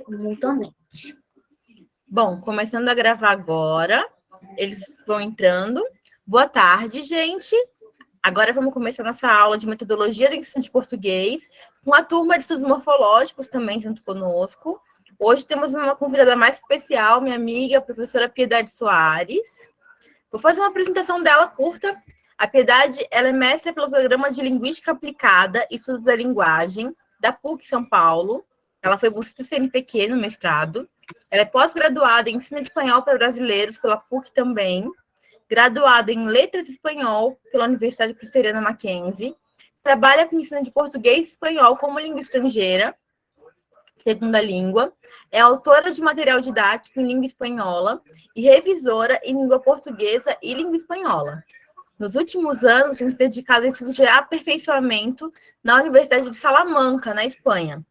mutuamente. Bom, começando a gravar agora, eles vão entrando. Boa tarde, gente. Agora vamos começar nossa aula de metodologia do ensino de português, com a turma de estudos morfológicos também junto conosco. Hoje temos uma convidada mais especial, minha amiga, a professora Piedade Soares. Vou fazer uma apresentação dela curta. A Piedade, ela é mestra pelo Programa de Linguística Aplicada e Estudos da Linguagem, da PUC São Paulo. Ela foi bolsista CNPq no mestrado. Ela é pós-graduada em Ensino de Espanhol para Brasileiros pela PUC também. Graduada em Letras de Espanhol pela Universidade Presbiteriana Mackenzie. Trabalha com ensino de português e espanhol como língua estrangeira, segunda língua. É autora de material didático em língua espanhola e revisora em língua portuguesa e língua espanhola. Nos últimos anos, tem se dedicado a estudos de aperfeiçoamento na Universidade de Salamanca, na Espanha.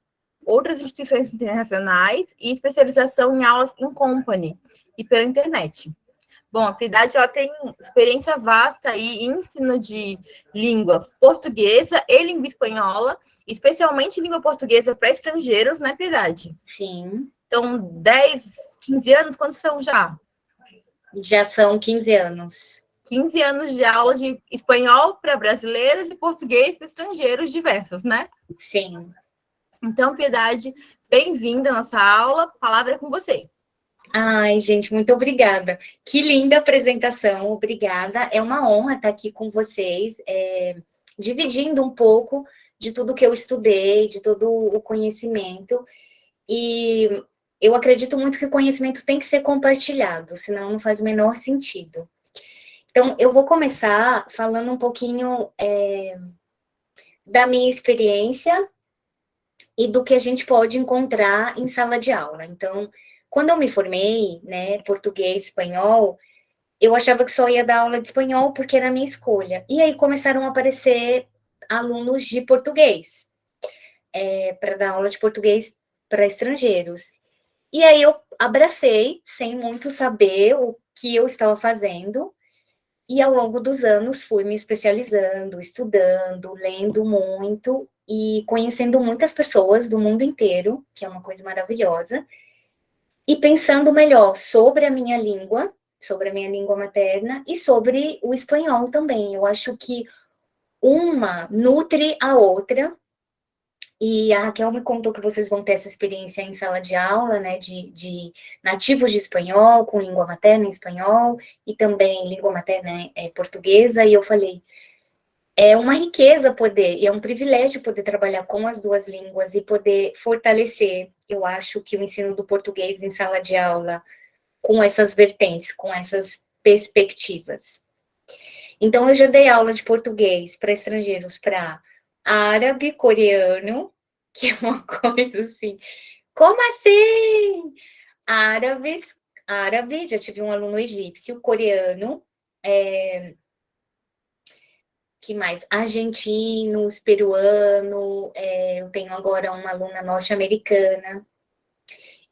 Outras instituições internacionais e especialização em aulas in company e pela internet. Bom, a Piedade, ela tem experiência vasta aí em ensino de língua portuguesa e língua espanhola, especialmente língua portuguesa para estrangeiros, né, Piedade? Sim. Então, 10, 15 anos, quantos são já? Já são 15 anos. 15 anos de aula de espanhol para brasileiros e português para estrangeiros diversos, né? Sim. Então, Piedade, bem-vinda à nossa aula. A palavra é com você. Ai, gente, muito obrigada. Que linda apresentação, obrigada. É uma honra estar aqui com vocês, dividindo um pouco de tudo que eu estudei, de todo o conhecimento. E eu acredito muito que o conhecimento tem que ser compartilhado, senão não faz o menor sentido. Então, eu vou começar falando um pouquinho da minha experiência e do que a gente pode encontrar em sala de aula. Então, quando eu me formei, né, português, espanhol, eu achava que só ia dar aula de espanhol porque era a minha escolha. E aí começaram a aparecer alunos de português, para dar aula de português para estrangeiros. E aí eu abracei, sem muito saber o que eu estava fazendo, e ao longo dos anos fui me especializando, estudando, lendo muito e conhecendo muitas pessoas do mundo inteiro, que é uma coisa maravilhosa, e pensando melhor sobre a minha língua materna e sobre o espanhol também. Eu acho que uma nutre a outra, e a Raquel me contou que vocês vão ter essa experiência em sala de aula, né, de nativos de espanhol, com língua materna em espanhol, e também língua materna portuguesa, e eu falei, é uma riqueza poder, e é um privilégio poder trabalhar com as duas línguas e poder fortalecer, eu acho que o ensino do português em sala de aula, com essas vertentes, com essas perspectivas. Então, eu já dei aula de português para estrangeiros para árabe, coreano, que é uma coisa assim, como assim? Árabe, já tive um aluno egípcio, coreano, que mais? Argentinos, peruano, eu tenho agora uma aluna norte-americana,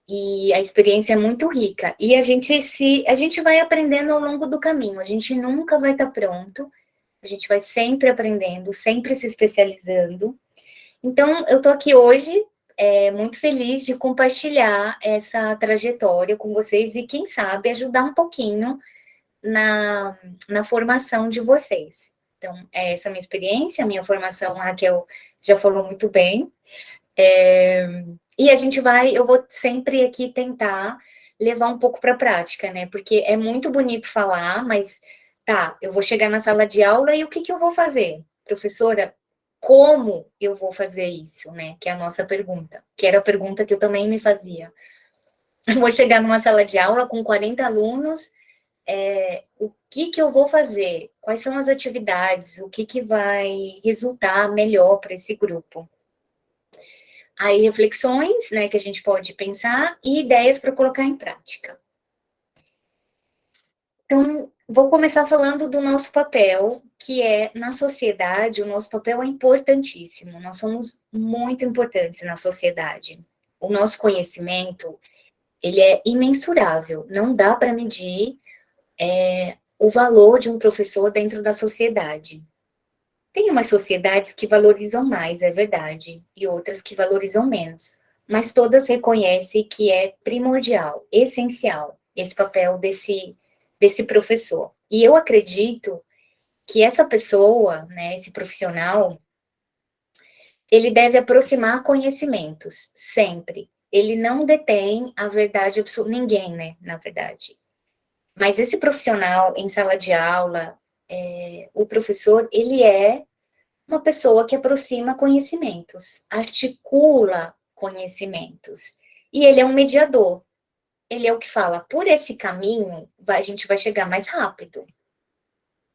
e a experiência é muito rica, e a gente vai aprendendo ao longo do caminho, a gente nunca vai estar pronto, a gente vai sempre aprendendo, sempre se especializando. Então, eu estou aqui hoje, muito feliz de compartilhar essa trajetória com vocês e, quem sabe, ajudar um pouquinho na formação de vocês. Então, essa é a minha experiência, a minha formação, a Raquel já falou muito bem. E eu vou sempre aqui tentar levar um pouco para a prática, né? Porque é muito bonito falar, mas tá, eu vou chegar na sala de aula e o que eu vou fazer? Professora, como eu vou fazer isso, né? Que é a nossa pergunta, que era a pergunta que eu também me fazia. Eu vou chegar numa sala de aula com 40 alunos, o que eu vou fazer? Quais são as atividades? O que vai resultar melhor para esse grupo? Aí, reflexões, né, que a gente pode pensar e ideias para colocar em prática. Então, vou começar falando do nosso papel, que na sociedade, o nosso papel é importantíssimo. Nós somos muito importantes na sociedade. O nosso conhecimento, ele é imensurável. Não dá para medir o valor de um professor dentro da sociedade. Tem umas sociedades que valorizam mais, é verdade, e outras que valorizam menos. mas todas reconhecem que é primordial, essencial, esse papel desse professor. E eu acredito que essa pessoa, né, esse profissional, ele deve aproximar conhecimentos, sempre. Ele não detém a verdade absoluta, ninguém, né, na verdade. Mas esse profissional em sala de aula, o professor, ele é uma pessoa que aproxima conhecimentos, articula conhecimentos. E ele é um mediador. Ele é o que fala, por esse caminho, a gente vai chegar mais rápido.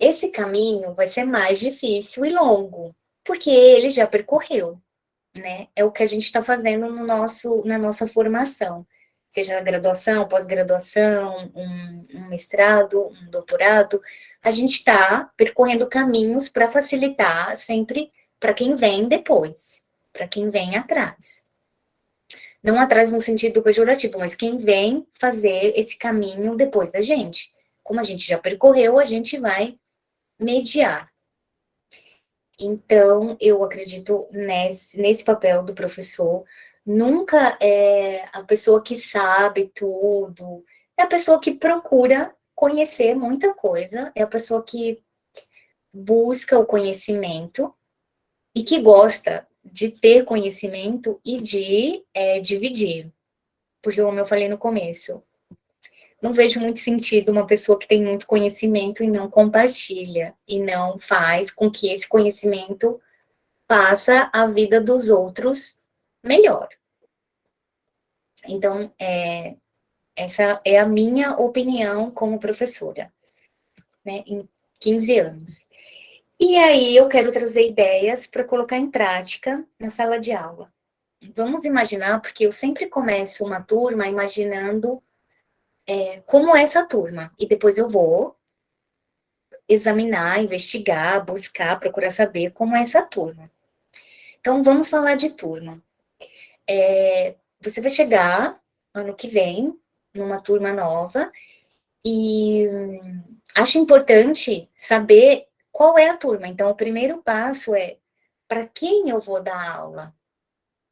Esse caminho vai ser mais difícil e longo, porque ele já percorreu, né? É o que a gente está fazendo na nossa formação, seja graduação, pós-graduação, um mestrado, um doutorado, a gente está percorrendo caminhos para facilitar sempre para quem vem depois, para quem vem atrás. Não atrás no sentido pejorativo, mas quem vem fazer esse caminho depois da gente. Como a gente já percorreu, a gente vai mediar. Então, eu acredito nesse papel do professor. Nunca é a pessoa que sabe tudo, é a pessoa que procura conhecer muita coisa, é a pessoa que busca o conhecimento e que gosta de ter conhecimento e de dividir. Porque, como eu falei no começo, não vejo muito sentido uma pessoa que tem muito conhecimento e não compartilha, e não faz com que esse conhecimento faça a vida dos outros melhor. Então, essa é a minha opinião como professora, né, em 15 anos. E aí eu quero trazer ideias para colocar em prática na sala de aula. Vamos imaginar, porque eu sempre começo uma turma imaginando como é essa turma, e depois eu vou examinar, investigar, buscar, procurar saber como é essa turma. Então, vamos falar de turma. Você vai chegar ano que vem numa turma nova e acho importante saber qual é a turma. Então, o primeiro passo é para quem eu vou dar aula.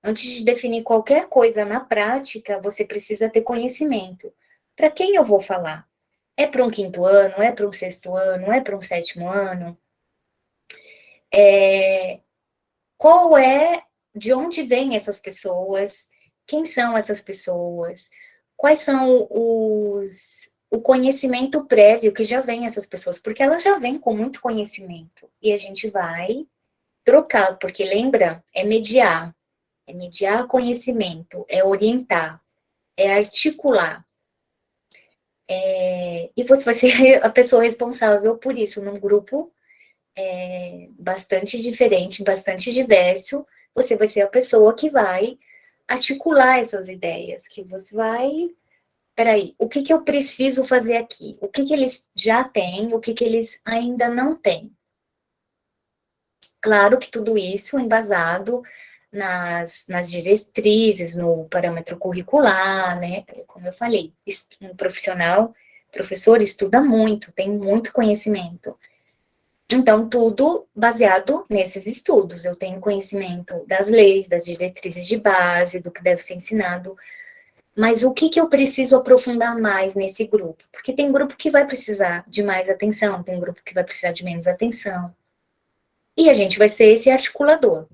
Antes de definir qualquer coisa na prática, você precisa ter conhecimento. Para quem eu vou falar? É para um quinto ano? É para um sexto ano? É para um sétimo ano? Qual é, de onde vêm essas pessoas? Quem são essas pessoas? Quais são o conhecimento prévio que já vem essas pessoas? Porque elas já vêm com muito conhecimento. E a gente vai trocar, porque lembra, é mediar conhecimento, é orientar, é articular. E você vai ser a pessoa responsável por isso, num grupo bastante diferente, bastante diverso, você vai ser a pessoa que vai articular essas ideias, que você vai... Peraí, o que eu preciso fazer aqui? O que eles já têm, o que eles ainda não têm? Claro que tudo isso embasado nas diretrizes, no parâmetro curricular, né? Como eu falei, um professor estuda muito, tem muito conhecimento. Então, tudo baseado nesses estudos. Eu tenho conhecimento das leis, das diretrizes de base, do que deve ser ensinado. Mas o que eu preciso aprofundar mais nesse grupo? Porque tem grupo que vai precisar de mais atenção, tem grupo que vai precisar de menos atenção. E a gente vai ser esse articulador.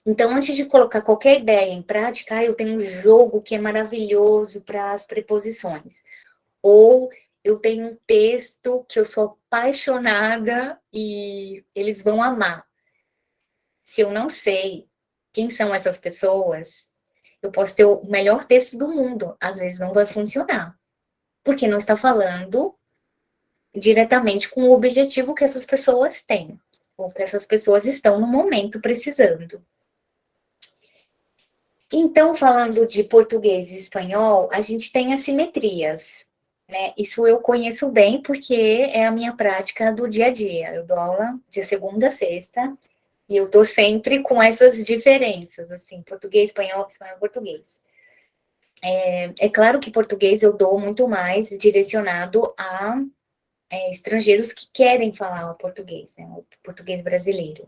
Então, antes de colocar qualquer ideia em prática, eu tenho um jogo que é maravilhoso para as preposições. Ou eu tenho um texto que eu sou apaixonada e eles vão amar. Se eu não sei quem são essas pessoas, eu posso ter o melhor texto do mundo, às vezes não vai funcionar, porque não está falando diretamente com o objetivo que essas pessoas têm, ou que essas pessoas estão no momento precisando. Então, falando de português e espanhol, a gente tem assimetrias, né? Isso eu conheço bem porque é a minha prática do dia a dia. Eu dou aula de segunda a sexta e eu tô sempre com essas diferenças, assim, português, espanhol, espanhol, português. É claro que português eu dou muito mais direcionado a estrangeiros que querem falar o português, né? O português brasileiro.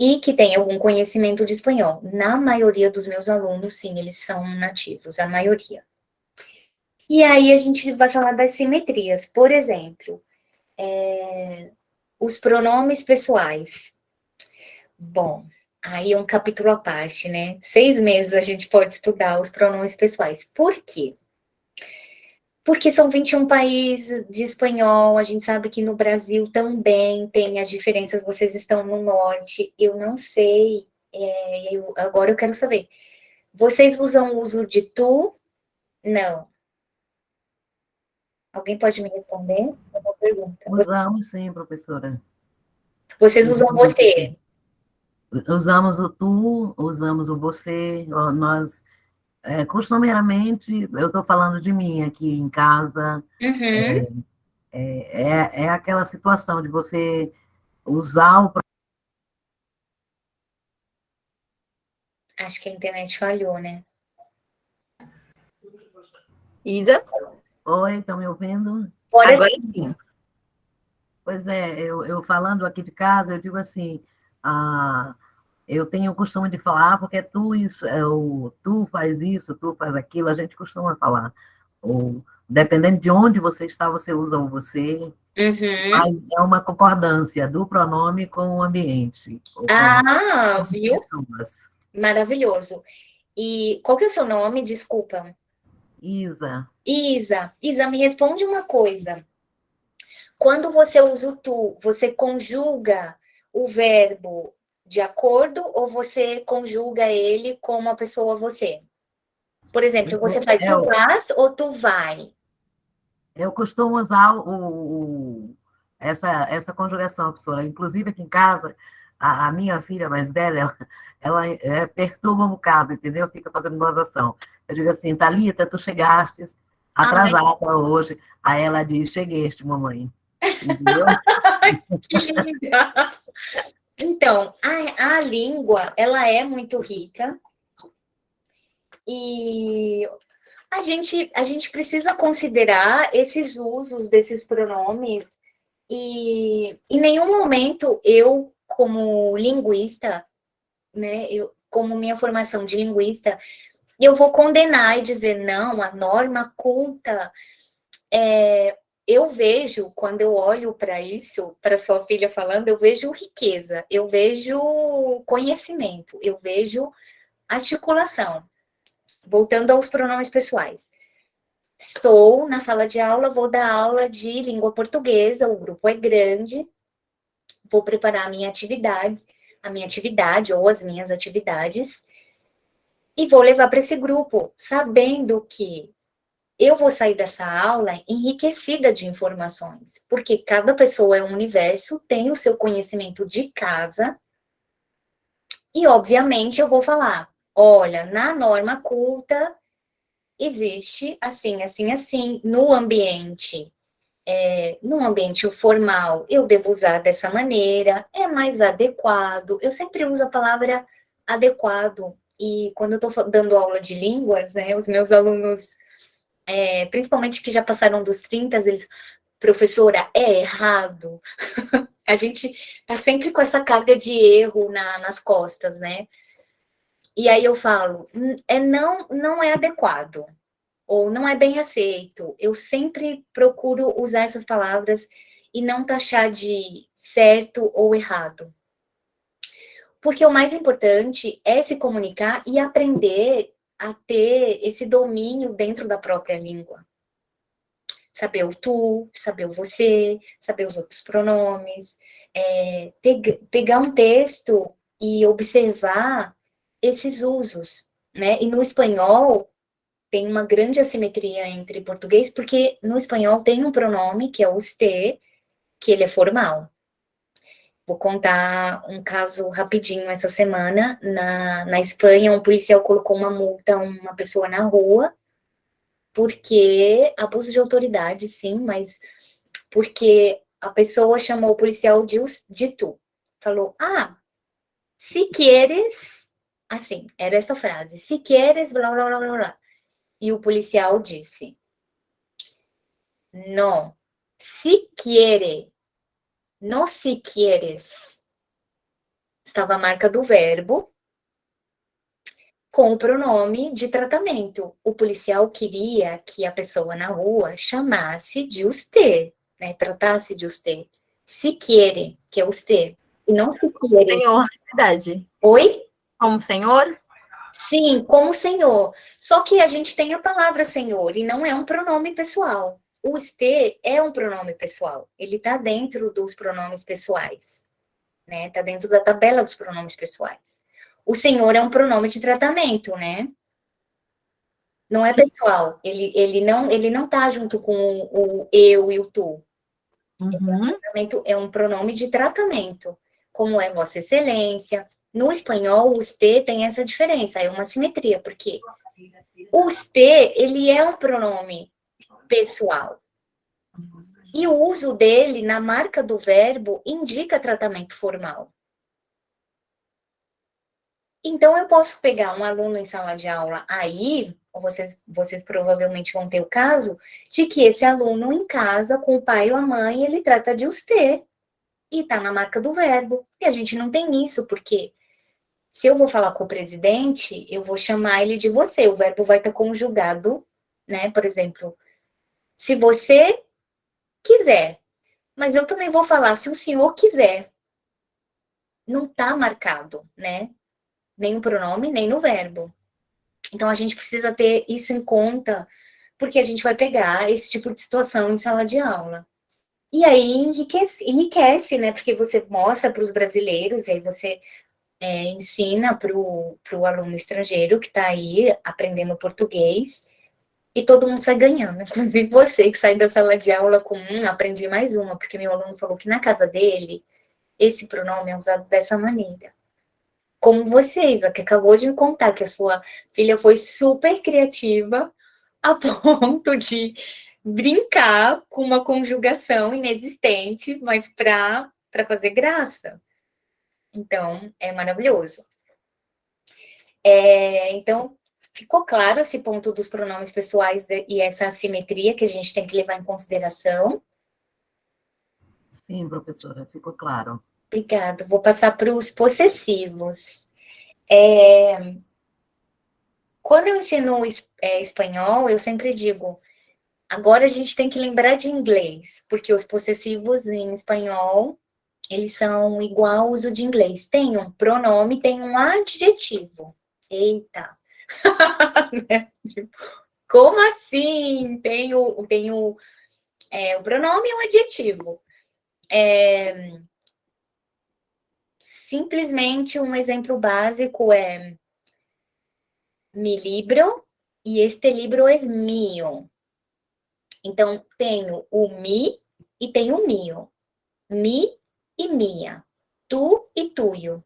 e que tem algum conhecimento de espanhol. Na maioria dos meus alunos, sim, eles são nativos, a maioria. E aí a gente vai falar das simetrias. Por exemplo, os pronomes pessoais. Bom, aí é um capítulo à parte, né? 6 meses a gente pode estudar os pronomes pessoais. Por quê? Porque são 21 países de espanhol, a gente sabe que no Brasil também tem as diferenças, vocês estão no norte, eu não sei, agora eu quero saber. Vocês usam o uso de tu? Não. Alguém pode me responder? É uma pergunta. Usamos sim, professora. Vocês usam você? Usamos o tu, usamos o você, nós, costumeiramente, eu estou falando de mim aqui em casa, Uhum. é aquela situação de você usar o... Acho que a internet falhou, né? Isa? Oi, estão me ouvindo? Agora sim. Pois é, eu falando aqui de casa, eu digo assim, eu tenho o costume de falar, porque tu isso, tu faz isso, tu faz aquilo, a gente costuma falar. Ou, dependendo de onde você está, você usa o você, Uhum. mas é uma concordância do pronome com o ambiente, ou com Ah, as viu? pessoas. Maravilhoso. E qual que é o seu nome? Desculpa. Isa, Isa. Isa, me responde uma coisa. Quando você usa o tu, você conjuga o verbo de acordo ou você conjuga ele como a pessoa você? Por exemplo, você faz tu eu, vas ou tu vai? eu costumo usar essa conjugação, professora. Inclusive, aqui em casa, a minha filha mais velha, ela perturba um bocado, entendeu? Fica fazendo gozação. Eu digo assim, Thalita, tu chegaste Ai, atrasada hoje. Aí ela diz, chegueste, mamãe. Entendeu? que linda! Então, a língua, ela é muito rica e a gente precisa considerar esses usos desses pronomes e em nenhum momento eu, como linguista, né, como minha formação de linguista, eu vou condenar e dizer, não, a norma culta, eu vejo, quando eu olho para isso, para sua filha falando, eu vejo riqueza, eu vejo conhecimento, eu vejo articulação. Voltando aos pronomes pessoais. Estou na sala de aula, vou dar aula de língua portuguesa, o grupo é grande, vou preparar a minha atividade ou as minhas atividades, e vou levar para esse grupo, sabendo que eu vou sair dessa aula enriquecida de informações, porque cada pessoa é um universo, tem o seu conhecimento de casa, e obviamente eu vou falar, olha, na norma culta existe assim, assim, assim, no ambiente formal, eu devo usar dessa maneira, é mais adequado. Eu sempre uso a palavra adequado. E quando eu estou dando aula de línguas, né, os meus alunos, principalmente que já passaram dos 30, eles, professora, é errado. A gente tá sempre com essa carga de erro nas costas, né? E aí eu falo, não é adequado ou não é bem aceito. Eu sempre procuro usar essas palavras e não taxar de certo ou errado. Porque o mais importante é se comunicar e aprender a ter esse domínio dentro da própria língua. Saber o tu, saber o você, saber os outros pronomes, pegar um texto e observar esses usos, né? E no espanhol, tem uma grande assimetria entre português, porque no espanhol tem um pronome, que é o usted, que ele é formal. Vou contar um caso rapidinho essa semana. Na Espanha, um policial colocou uma multa a uma pessoa na rua, porque abuso de autoridade, sim, mas porque a pessoa chamou o policial de tu. Falou, se quieres, assim, era essa frase, se quieres, blá, blá, blá, blá, blá. E o policial disse, no, si quiere, no si quieres. estava a marca do verbo com o pronome de tratamento. O policial queria que a pessoa na rua chamasse de usted, né? Tratasse de usted. Se quiere, que é usted. E não se quiere. Senhor, na verdade. Oi? Como senhor? Sim, como senhor. Só que a gente tem a palavra senhor e não é um pronome pessoal. O usted é um pronome pessoal. Ele está dentro dos pronomes pessoais, né? Está dentro da tabela dos pronomes pessoais. O senhor é um pronome de tratamento, né? Não é Sim. pessoal. Ele não tá junto com o eu e o tu. Uhum. É um pronome de tratamento, como é Vossa Excelência. No espanhol, o usted tem essa diferença, é uma simetria, porque o usted, ele é um pronome pessoal. E o uso dele na marca do verbo indica tratamento formal. Então, eu posso pegar um aluno em sala de aula aí, ou vocês provavelmente vão ter o caso, de que esse aluno em casa, com o pai ou a mãe, ele trata de usted, e tá na marca do verbo. E a gente não tem isso, porque se eu vou falar com o presidente, eu vou chamar ele de você, o verbo vai estar conjugado, né? Por exemplo, se você quiser, mas eu também vou falar se o senhor quiser. Não tá marcado, né? Nem o pronome, nem no verbo. Então, a gente precisa ter isso em conta, porque a gente vai pegar esse tipo de situação em sala de aula. E aí, enriquece, né? Porque você mostra para os brasileiros, e aí você ensina para o aluno estrangeiro que está aí aprendendo português, e todo mundo sai ganhando. Inclusive você que sai da sala de aula com aprendi mais uma, porque meu aluno falou que na casa dele, esse pronome é usado dessa maneira. Como vocês, que acabou de me contar que a sua filha foi super criativa a ponto de brincar com uma conjugação inexistente, mas para fazer graça. Então, é maravilhoso. Então, ficou claro esse ponto dos pronomes pessoais e essa assimetria que a gente tem que levar em consideração? Sim, professora, ficou claro. Obrigada. Vou passar para os possessivos. Quando eu ensino espanhol, eu sempre digo, agora a gente tem que lembrar de inglês, porque os possessivos em espanhol, eles são igual ao uso de inglês. Tem um pronome, tem um adjetivo. Eita! Como assim? Tem o pronome e um adjetivo. Simplesmente um exemplo básico é mi libro e este libro es mío. Então, tenho o mi e tenho o mio. Mi e minha. Tu e tuyo.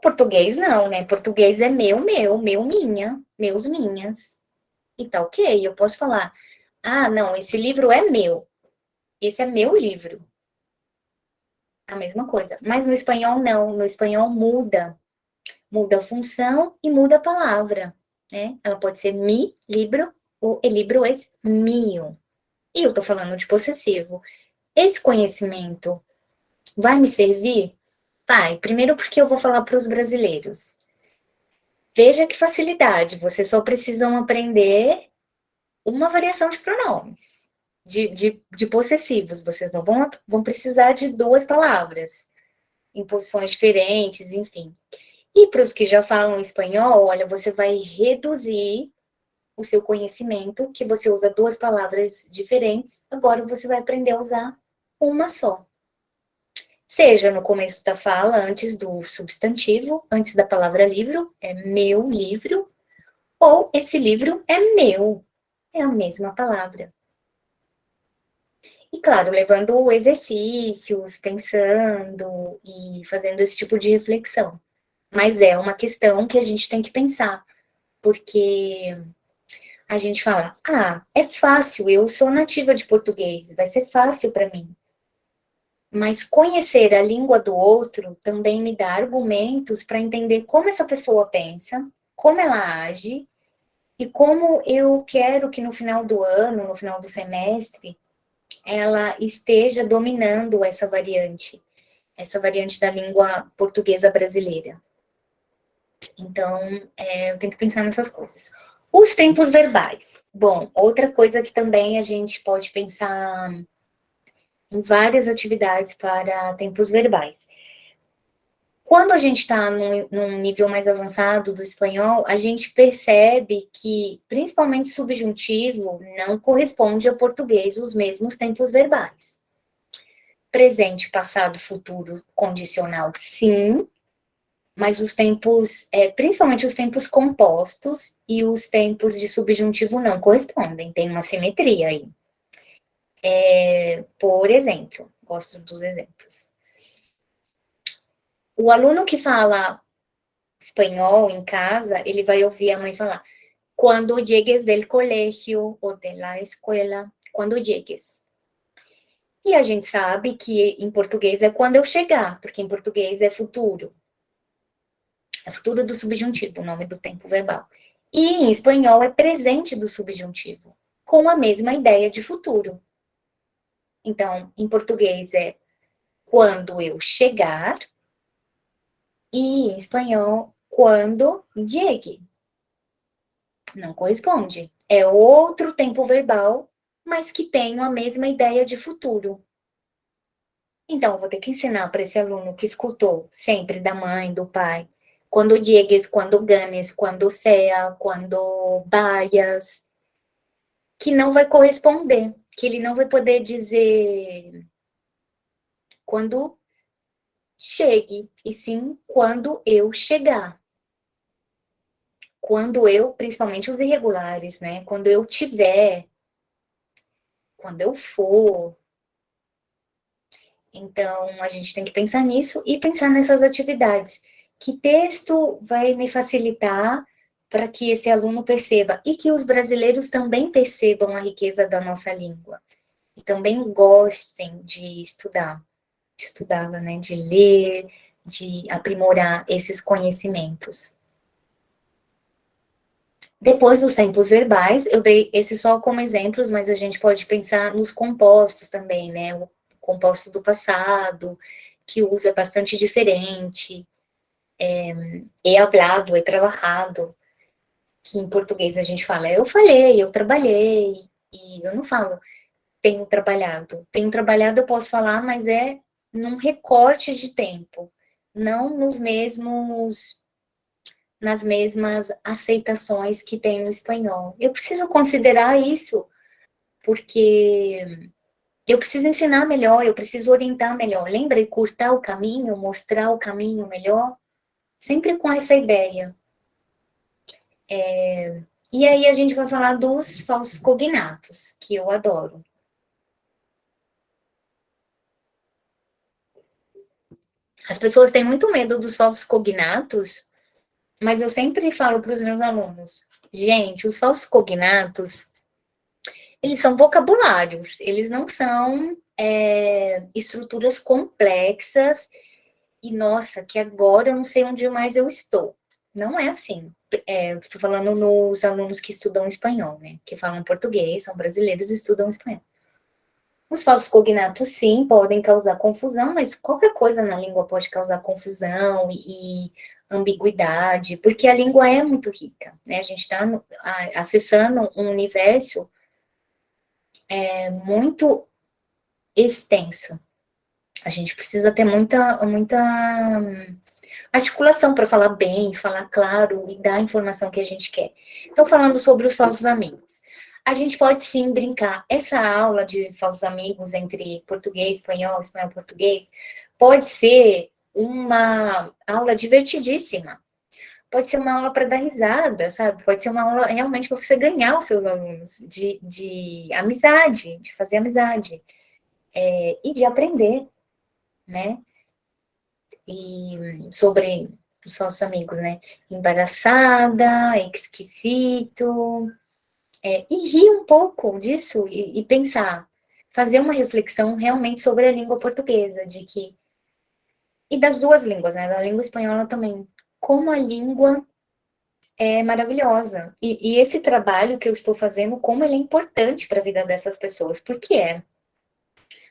Português não, né? Português é meu, minha, meus, minhas. E tá ok, eu posso falar, não, esse livro é meu. Esse é meu livro. A mesma coisa. Mas no espanhol não, no espanhol muda. Muda a função e muda a palavra, né? Ela pode ser mi, libro, ou el libro es mío. E eu tô falando de possessivo. Esse conhecimento vai me servir? Vai. Primeiro porque eu vou falar para os brasileiros. Veja que facilidade. Vocês só precisam aprender uma variação de pronomes, de possessivos. Vocês não vão precisar de duas palavras, em posições diferentes, enfim. E para os que já falam espanhol, olha, você vai reduzir o seu conhecimento, que você usa duas palavras diferentes, agora você vai aprender a usar uma só. Seja no começo da fala, antes do substantivo, antes da palavra livro, é meu livro, ou esse livro é meu, é a mesma palavra. E claro, levando exercícios, pensando e fazendo esse tipo de reflexão. Mas é uma questão que a gente tem que pensar, porque a gente fala, é fácil, eu sou nativa de português, vai ser fácil para mim. Mas conhecer a língua do outro também me dá argumentos para entender como essa pessoa pensa, como ela age, e como eu quero que no final do ano, no final do semestre, ela esteja dominando essa variante. essa variante da língua portuguesa brasileira. Então, eu tenho que pensar nessas coisas. Os tempos verbais. Bom, outra coisa que também a gente pode pensar em várias atividades para tempos verbais. Quando a gente está num nível mais avançado do espanhol, a gente percebe que, principalmente o subjuntivo, não corresponde ao português os mesmos tempos verbais. Presente, passado, futuro, condicional, sim, mas os tempos, principalmente os tempos compostos e os tempos de subjuntivo não correspondem, tem uma simetria aí. Por exemplo, gosto dos exemplos. O aluno que fala espanhol em casa, ele vai ouvir a mãe falar, quando llegues del colegio ou de la escuela, quando llegues. E a gente sabe que em português é quando eu chegar, porque em português é futuro. É futuro do subjuntivo, o nome do tempo verbal. E em espanhol é presente do subjuntivo, com a mesma ideia de futuro. Então, em português é quando eu chegar, e em espanhol, quando llegue. Não corresponde. É outro tempo verbal, mas que tem a mesma ideia de futuro. Então, eu vou ter que ensinar para esse aluno que escutou sempre da mãe, do pai, quando llegues, quando ganes, quando sea, quando vayas, que não vai corresponder, que ele não vai poder dizer quando chegue, e sim quando eu chegar. Quando eu, principalmente os irregulares, né? Quando eu tiver, quando eu for. Então, a gente tem que pensar nisso e pensar nessas atividades. Que texto vai me facilitar para que esse aluno perceba e que os brasileiros também percebam a riqueza da nossa língua e também gostem de estudar, né, de ler, de aprimorar esses conhecimentos. Depois dos tempos verbais, eu dei esse só como exemplos, mas a gente pode pensar nos compostos também, né? O composto do passado, que o uso é bastante diferente. He hablado, he trabajado, que em português a gente fala eu falei, eu trabalhei, e eu não falo tenho trabalhado. Tenho trabalhado eu posso falar, mas é num recorte de tempo, não nas mesmas aceitações que tem no espanhol. Eu preciso considerar isso, porque eu preciso ensinar melhor, eu preciso orientar melhor. Lembra? Encurtar o caminho, mostrar o caminho melhor, sempre com essa ideia. E aí a gente vai falar dos falsos cognatos, que eu adoro. As pessoas têm muito medo dos falsos cognatos, mas eu sempre falo para os meus alunos, gente, os falsos cognatos, eles são vocabulários, eles não são estruturas complexas e, nossa, que agora eu não sei onde mais eu estou. Não é assim. Estou falando nos alunos que estudam espanhol, né? Que falam português, são brasileiros e estudam espanhol. Os falsos cognatos, sim, podem causar confusão, mas qualquer coisa na língua pode causar confusão e ambiguidade, porque a língua é muito rica, né? A gente está acessando um universo muito extenso. A gente precisa ter muita articulação para falar bem, falar claro e dar a informação que a gente quer. Então, falando sobre os falsos amigos. A gente pode sim brincar. Essa aula de falsos amigos entre português, espanhol, espanhol, português, pode ser uma aula divertidíssima. Pode ser uma aula para dar risada, sabe? Pode ser uma aula realmente para você ganhar os seus alunos, de amizade, de fazer amizade. E de aprender, né? E sobre os nossos amigos, né? Embaraçada, esquisito, e rir um pouco disso e pensar, fazer uma reflexão realmente sobre a língua portuguesa, e das duas línguas, né? Da língua espanhola também. Como a língua é maravilhosa. E esse trabalho que eu estou fazendo, como ele é importante para a vida dessas pessoas, porque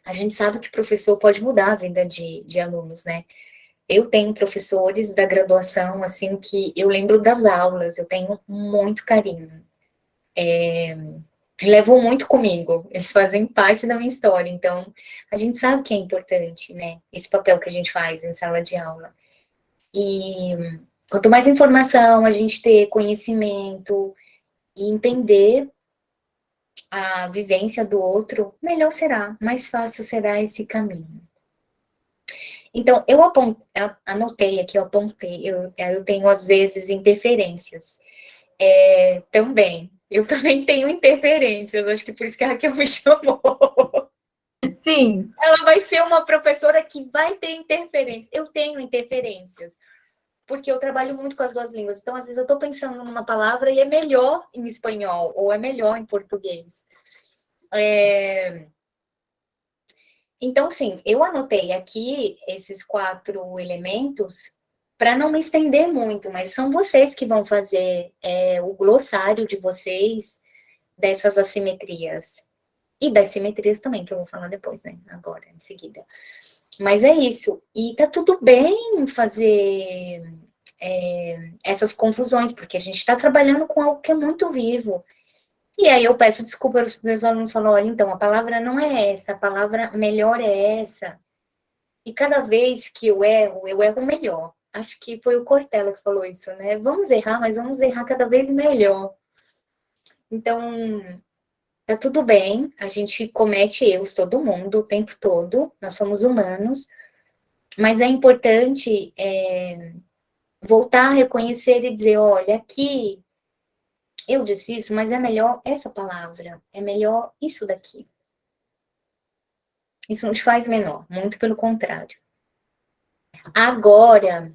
A gente sabe que professor pode mudar a vida de alunos, né? Eu tenho professores da graduação, assim, que eu lembro das aulas, eu tenho muito carinho. Levam muito comigo, eles fazem parte da minha história, então a gente sabe que é importante, né? Esse papel que a gente faz em sala de aula. E quanto mais informação a gente ter, conhecimento e entender a vivência do outro, melhor será, mais fácil será esse caminho. Então, eu anotei aqui, eu apontei, eu tenho, às vezes, interferências. Também. Eu também tenho interferências, acho que por isso que a Raquel me chamou. Sim. Ela vai ser uma professora que vai ter interferência. Eu tenho interferências, porque eu trabalho muito com as duas línguas. Então, às vezes, eu estou pensando numa palavra e é melhor em espanhol, ou é melhor em português. Então, sim, eu anotei aqui esses 4 elementos para não me estender muito, mas são vocês que vão fazer o glossário de vocês dessas assimetrias. E das simetrias também, que eu vou falar depois, né? Agora, em seguida. Mas é isso. E tá tudo bem fazer essas confusões, porque a gente está trabalhando com algo que é muito vivo. E aí eu peço desculpa aos meus alunos, falando, olha, então, a palavra não é essa, a palavra melhor é essa. E cada vez que eu erro melhor. Acho que foi o Cortella que falou isso, né? Vamos errar, mas vamos errar cada vez melhor. Então, tá tudo bem, a gente comete erros, todo mundo, o tempo todo, nós somos humanos, mas é importante voltar a reconhecer e dizer, olha, aqui eu disse isso, mas é melhor essa palavra, é melhor isso daqui. Isso não te faz menor, muito pelo contrário. Agora,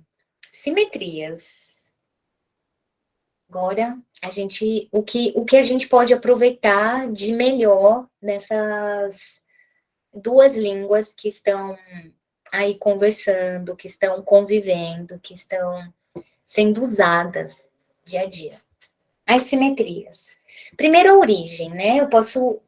simetrias. Agora, o que a gente pode aproveitar de melhor nessas 2 línguas que estão aí conversando, que estão convivendo, que estão sendo usadas dia a dia. As simetrias. Primeiro, a origem, né? Eu posso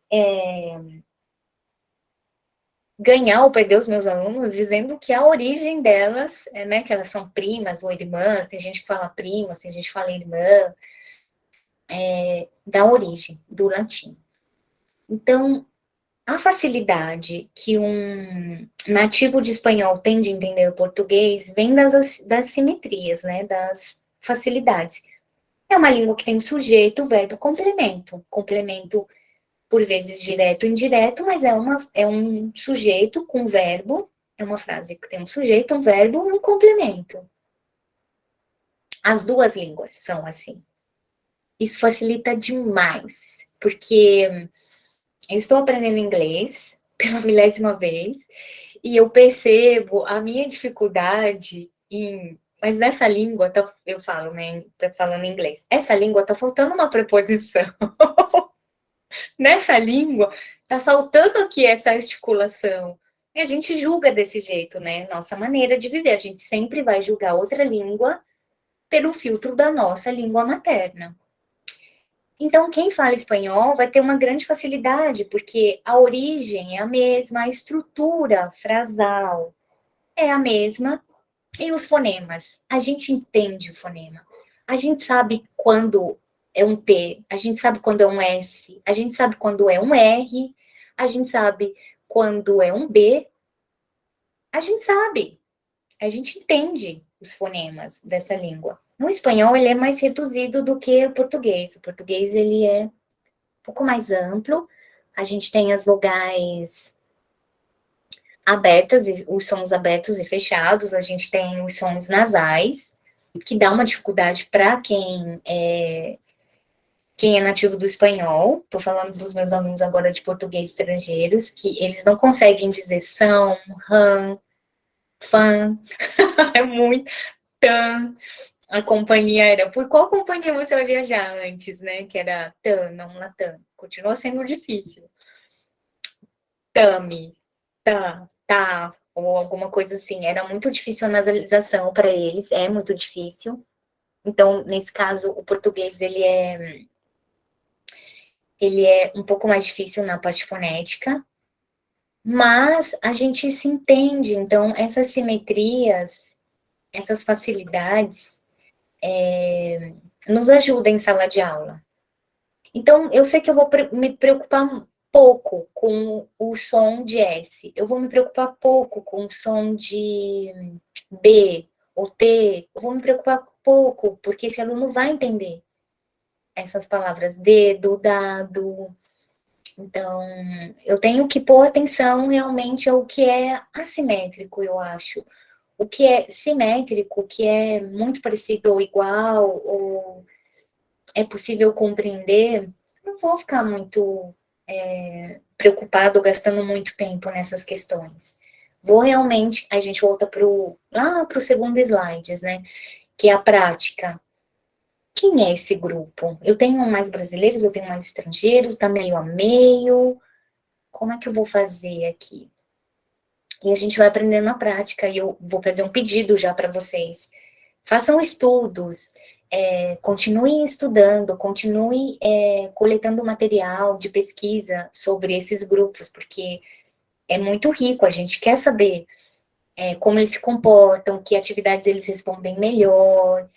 ganhar ou perder os meus alunos dizendo que a origem delas né, que elas são primas ou irmãs, tem gente que fala primas, tem gente que fala irmã, da origem, do latim. Então, a facilidade que um nativo de espanhol tem de entender o português vem das simetrias, né, das facilidades. É uma língua que tem sujeito, verbo, complemento. Complemento, por vezes, direto e indireto, mas é um sujeito com verbo, é uma frase que tem um sujeito, um verbo e um complemento. As 2 línguas são assim. Isso facilita demais, porque eu estou aprendendo inglês pela milésima vez e eu percebo a minha dificuldade mas nessa língua, eu falo, né, falando inglês, essa língua tá faltando uma preposição. Nessa língua tá faltando aqui essa articulação. E a gente julga desse jeito, né? Nossa maneira de viver. A gente sempre vai julgar outra língua pelo filtro da nossa língua materna. Então, quem fala espanhol vai ter uma grande facilidade, porque a origem é a mesma, a estrutura frasal é a mesma, e os fonemas. A gente entende o fonema. A gente sabe quando é um T, a gente sabe quando é um S, a gente sabe quando é um R, a gente sabe quando é um B. A gente sabe. A gente entende os fonemas dessa língua. No espanhol, ele é mais reduzido do que o português. O português, ele é pouco mais amplo, a gente tem as vogais abertas, os sons abertos e fechados, a gente tem os sons nasais, que dá uma dificuldade para quem é nativo do espanhol. Estou falando dos meus alunos agora de português estrangeiros, que eles não conseguem dizer são, ram, fan, é muito tan. A companhia era, por qual companhia você vai viajar antes, né? Que era TAM, não Latam. Continua sendo difícil. Tami, tá, ou alguma coisa assim. Era muito difícil a nasalização para eles, é muito difícil. Então, nesse caso, o português, ele é um pouco mais difícil na parte fonética. Mas a gente se entende, então essas simetrias, essas facilidades, nos ajudam em sala de aula. Então, eu sei que eu vou me preocupar um pouco com o som de S, eu vou me preocupar pouco com o som de B ou T, eu vou me preocupar pouco, porque esse aluno vai entender essas palavras, dedo, dado. Então, eu tenho que pôr atenção realmente ao que é assimétrico, eu acho. O que é simétrico, o que é muito parecido ou igual, ou é possível compreender, não vou ficar muito preocupado, gastando muito tempo nessas questões. Vou realmente, a gente volta lá para o segundo slide, né? Que é a prática. Quem é esse grupo? Eu tenho mais brasileiros, eu tenho mais estrangeiros, tá meio a meio. Como é que eu vou fazer aqui? E a gente vai aprendendo na prática, e eu vou fazer um pedido já para vocês. Façam estudos, continuem estudando, continuem coletando material de pesquisa sobre esses grupos, porque é muito rico, a gente quer saber como eles se comportam, que atividades eles respondem melhor,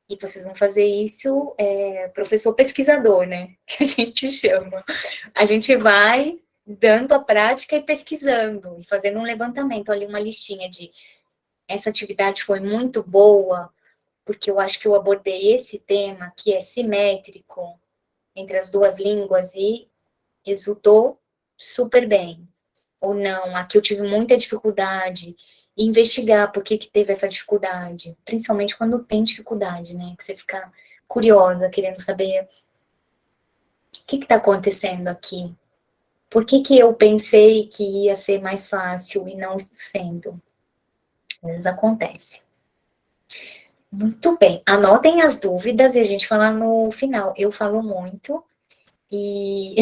e vocês vão fazer isso, professor pesquisador, né, que a gente chama. A gente vai dando a prática e pesquisando, e fazendo um levantamento ali, uma listinha de essa atividade foi muito boa, porque eu acho que eu abordei esse tema, que é simétrico entre as duas línguas, e resultou super bem. Ou não, aqui eu tive muita dificuldade, e investigar por que teve essa dificuldade, principalmente quando tem dificuldade, né, que você fica curiosa, querendo saber o que está acontecendo aqui. Por que eu pensei que ia ser mais fácil e não sendo? Às vezes acontece. Muito bem. Anotem as dúvidas e a gente fala no final. Eu falo muito e,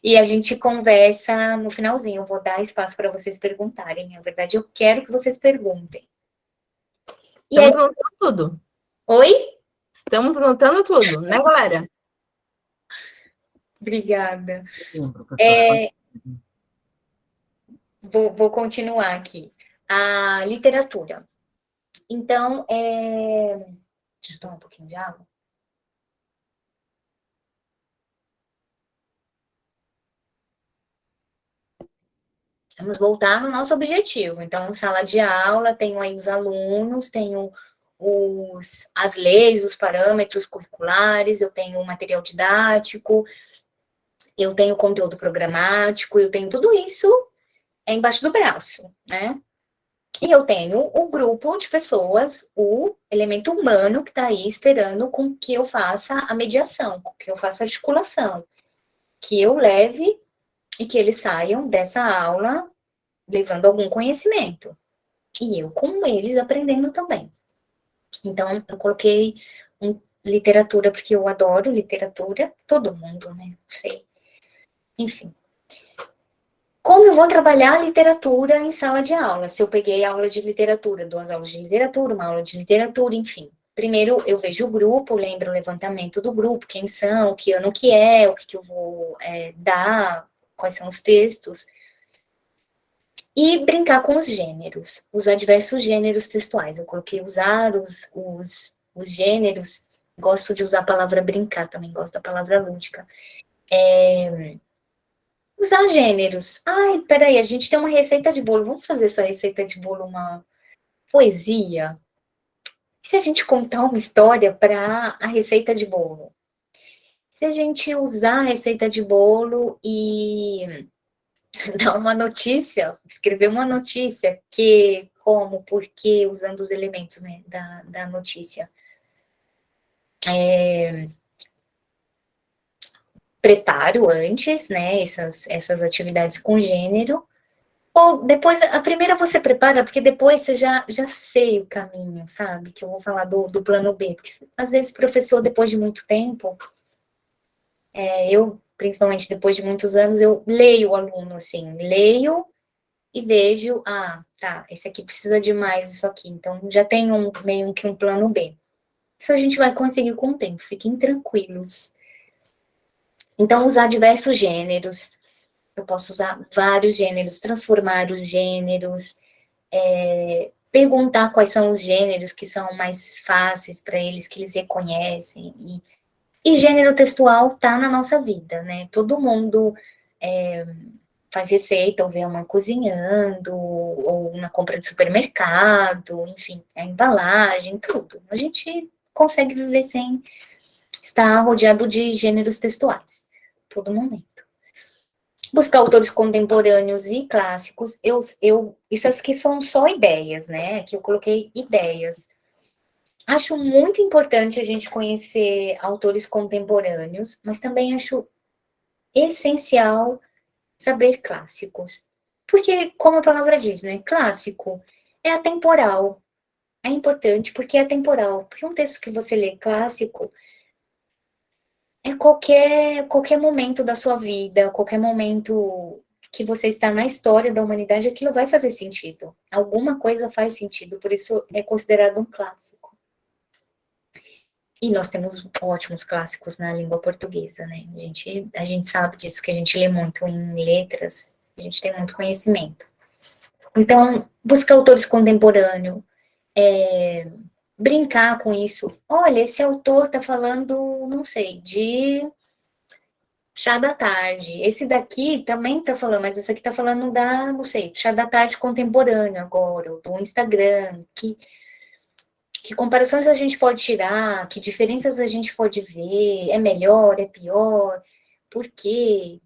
e a gente conversa no finalzinho. Eu vou dar espaço para vocês perguntarem. Na verdade, eu quero que vocês perguntem. E Estamos aí... anotando tudo. Oi? Estamos anotando tudo, né, galera? Obrigada. Sim, professora. Vou continuar aqui. A literatura. Então, deixa eu tomar um pouquinho de água. Vamos voltar no nosso objetivo. Então, sala de aula, tenho aí os alunos, tenho as leis, os parâmetros curriculares, eu tenho o material didático, eu tenho o conteúdo programático, eu tenho tudo isso embaixo do braço, né? E eu tenho o grupo de pessoas, o elemento humano que está aí esperando com que eu faça a mediação, com que eu faça a articulação, que eu leve e que eles saiam dessa aula levando algum conhecimento. E eu com eles aprendendo também. Então, eu coloquei literatura, porque eu adoro literatura, todo mundo, né? Sei. Enfim. Como eu vou trabalhar a literatura em sala de aula? Se eu peguei aula de literatura, 2 aulas de literatura, uma aula de literatura, enfim. Primeiro, eu vejo o grupo, lembro o levantamento do grupo, quem são, que ano que é, o que eu vou dar, quais são os textos. E brincar com os gêneros, usar diversos gêneros textuais. Eu coloquei usar os gêneros, gosto de usar a palavra brincar também, gosto da palavra lúdica. Usar gêneros. Ai, peraí, a gente tem uma receita de bolo, vamos fazer essa receita de bolo uma poesia? E se a gente contar uma história para a receita de bolo? Se a gente usar a receita de bolo e dar uma notícia, escrever uma notícia, que, como, por quê, usando os elementos, né, da notícia. Preparo antes, né, essas atividades com gênero, ou depois, a primeira você prepara, porque depois você já sei o caminho, sabe, que eu vou falar do plano B, porque às vezes professor, depois de muito tempo, eu, principalmente depois de muitos anos, eu leio o aluno, assim, leio e vejo, tá, esse aqui precisa de mais isso aqui, então já tem meio que um plano B. Isso a gente vai conseguir com o tempo, fiquem tranquilos. Então, usar diversos gêneros, Eu posso usar vários gêneros, transformar os gêneros, perguntar quais são os gêneros que são mais fáceis para eles, que eles reconhecem. E gênero textual está na nossa vida, né? Todo mundo faz receita, ou vê a mãe cozinhando, ou na compra de supermercado, enfim, a embalagem, tudo. A gente consegue viver sem estar rodeado de gêneros textuais, todo momento. Buscar autores contemporâneos e clássicos, isso aqui são só ideias, né? Aqui eu coloquei ideias. Acho muito importante a gente conhecer autores contemporâneos, mas também acho essencial saber clássicos. Porque, como a palavra diz, né? Clássico é atemporal. É importante porque é atemporal. Porque um texto que você lê clássico é qualquer momento da sua vida, qualquer momento que você está na história da humanidade, aquilo vai fazer sentido. Alguma coisa faz sentido, por isso é considerado um clássico. E nós temos ótimos clássicos na língua portuguesa, né? A gente sabe disso, que a gente lê muito em letras, a gente tem muito conhecimento. Então, buscar autores contemporâneos, brincar com isso. Olha, esse autor está falando, não sei, de chá da tarde. Esse daqui também está falando, mas esse aqui está falando da, não sei, chá da tarde contemporâneo agora, do Instagram. Que comparações a gente pode tirar, que diferenças a gente pode ver, é melhor, é pior, por quê?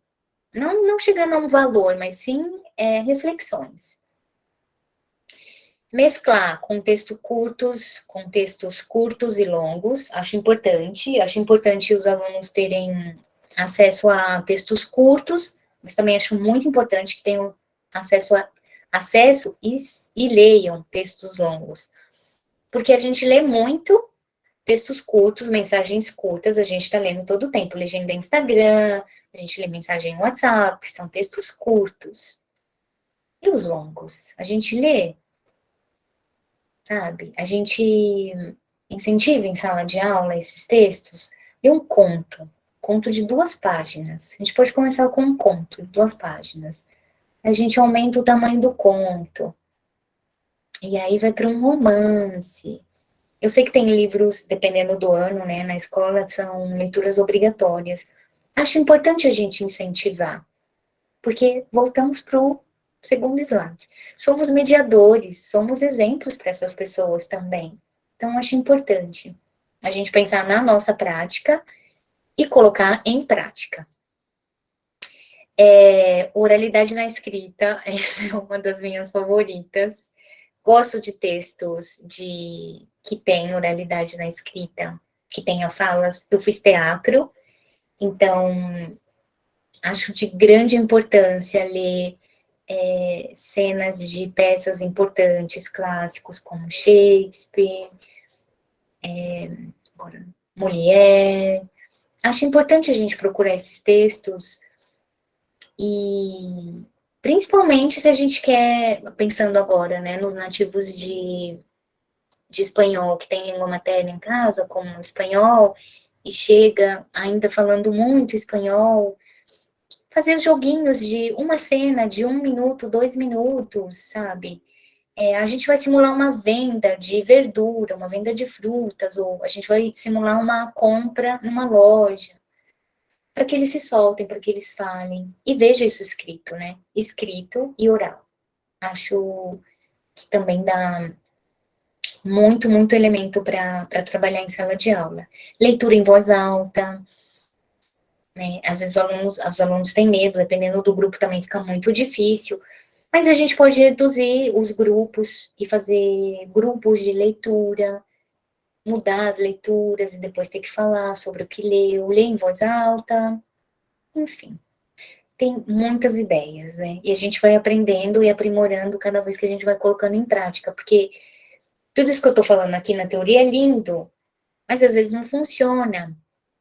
Não chegando a um valor, mas sim reflexões. Mesclar contextos curtos e longos, acho importante os alunos terem acesso a textos curtos, mas também acho muito importante que tenham acesso e leiam textos longos. Porque a gente lê muito textos curtos, mensagens curtas, a gente está lendo todo o tempo, legenda em Instagram, a gente lê mensagem em WhatsApp, são textos curtos. E os longos? A gente lê, sabe? A gente incentiva em sala de aula esses textos. Lê um conto de 2 páginas. A gente pode começar com um conto de 2 páginas. A gente aumenta o tamanho do conto. E aí vai para um romance. Eu sei que tem livros, dependendo do ano, né, na escola, são leituras obrigatórias. Acho importante a gente incentivar, porque voltamos para o segundo slide. Somos mediadores, somos exemplos para essas pessoas também. Então, acho importante a gente pensar na nossa prática e colocar em prática. Oralidade na escrita, essa é uma das minhas favoritas. Gosto de textos que tem oralidade na escrita, que tenha falas. Eu fiz teatro, então acho de grande importância ler cenas de peças importantes, clássicos, como Shakespeare, Molière. Acho importante a gente procurar esses textos e principalmente se a gente quer, pensando agora, né, nos nativos de espanhol, que tem língua materna em casa, como o espanhol, e chega ainda falando muito espanhol, fazer joguinhos de uma cena de 1 minuto, 2 minutos, sabe? A gente vai simular uma venda de verdura, uma venda de frutas, ou a gente vai simular uma compra numa loja, para que eles se soltem, para que eles falem. E veja isso escrito, né? Escrito e oral. Acho que também dá muito elemento para trabalhar em sala de aula. Leitura em voz alta, né? Às vezes os alunos têm medo, dependendo do grupo também fica muito difícil, mas a gente pode reduzir os grupos e fazer grupos de leitura, mudar as leituras e depois ter que falar sobre o que leu, ler em voz alta, enfim. Tem muitas ideias, né? E a gente vai aprendendo e aprimorando cada vez que a gente vai colocando em prática, porque tudo isso que eu tô falando aqui na teoria é lindo, mas às vezes não funciona.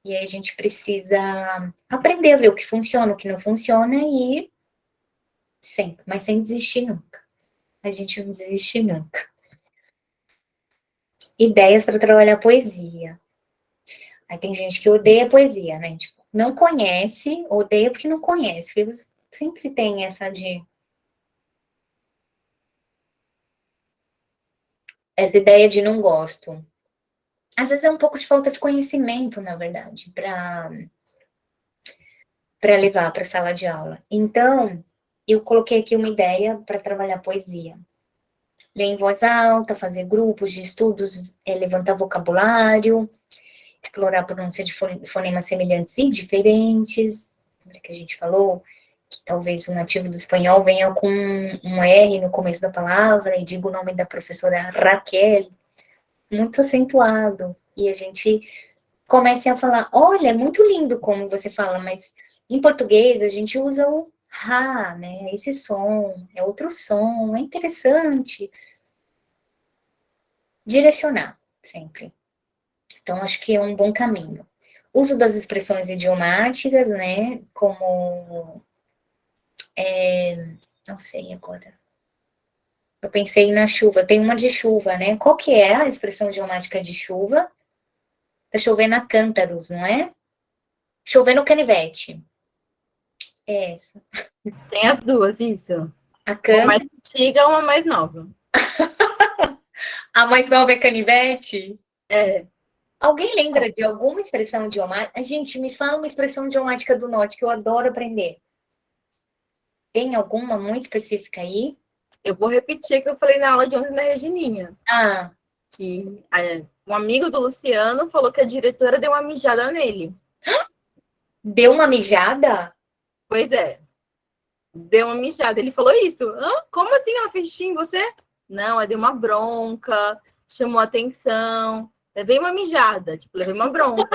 E aí a gente precisa aprender a ver o que funciona, o que não funciona e sempre, mas sem desistir nunca. A gente não desiste nunca. Ideias para trabalhar poesia. Aí tem gente que odeia poesia, né? Tipo, não conhece, odeia porque não conhece. Sempre tem essa ideia de não gosto. Às vezes é um pouco de falta de conhecimento, na verdade, para levar para a sala de aula. Então, eu coloquei aqui uma ideia para trabalhar poesia. Ler em voz alta, fazer grupos de estudos, levantar vocabulário, explorar a pronúncia de fonemas semelhantes e diferentes. Lembra que a gente falou que talvez o nativo do espanhol venha com um R no começo da palavra e diga o nome da professora Raquel, muito acentuado. E a gente comece a falar, olha, é muito lindo como você fala, mas em português a gente usa o Rá, né? Esse som, é outro som, é interessante. Direcionar, sempre. Então, acho que é um bom caminho. Uso das expressões idiomáticas, né? Como. Não sei agora. Eu pensei na chuva. Tem uma de chuva, né? Qual que é a expressão idiomática de chuva? Tá chovendo a cântaros, não é? Chovendo canivete. É essa. Tem as duas, isso. A Uma mais antiga, uma mais nova. A mais nova é canivete? É. Alguém lembra de alguma expressão idiomática? Gente, me fala uma expressão idiomática do norte que eu adoro aprender. Tem alguma muito específica aí? Eu vou repetir o que eu falei na aula de ontem da Regininha. Ah, Que um amigo do Luciano falou que a diretora deu uma mijada nele. deu uma mijada? Pois é. Deu uma mijada. Ele falou isso. Hã? Como assim ela fez xixi em você? Não, ela deu uma bronca, chamou atenção. Levei uma mijada, tipo, levei uma bronca.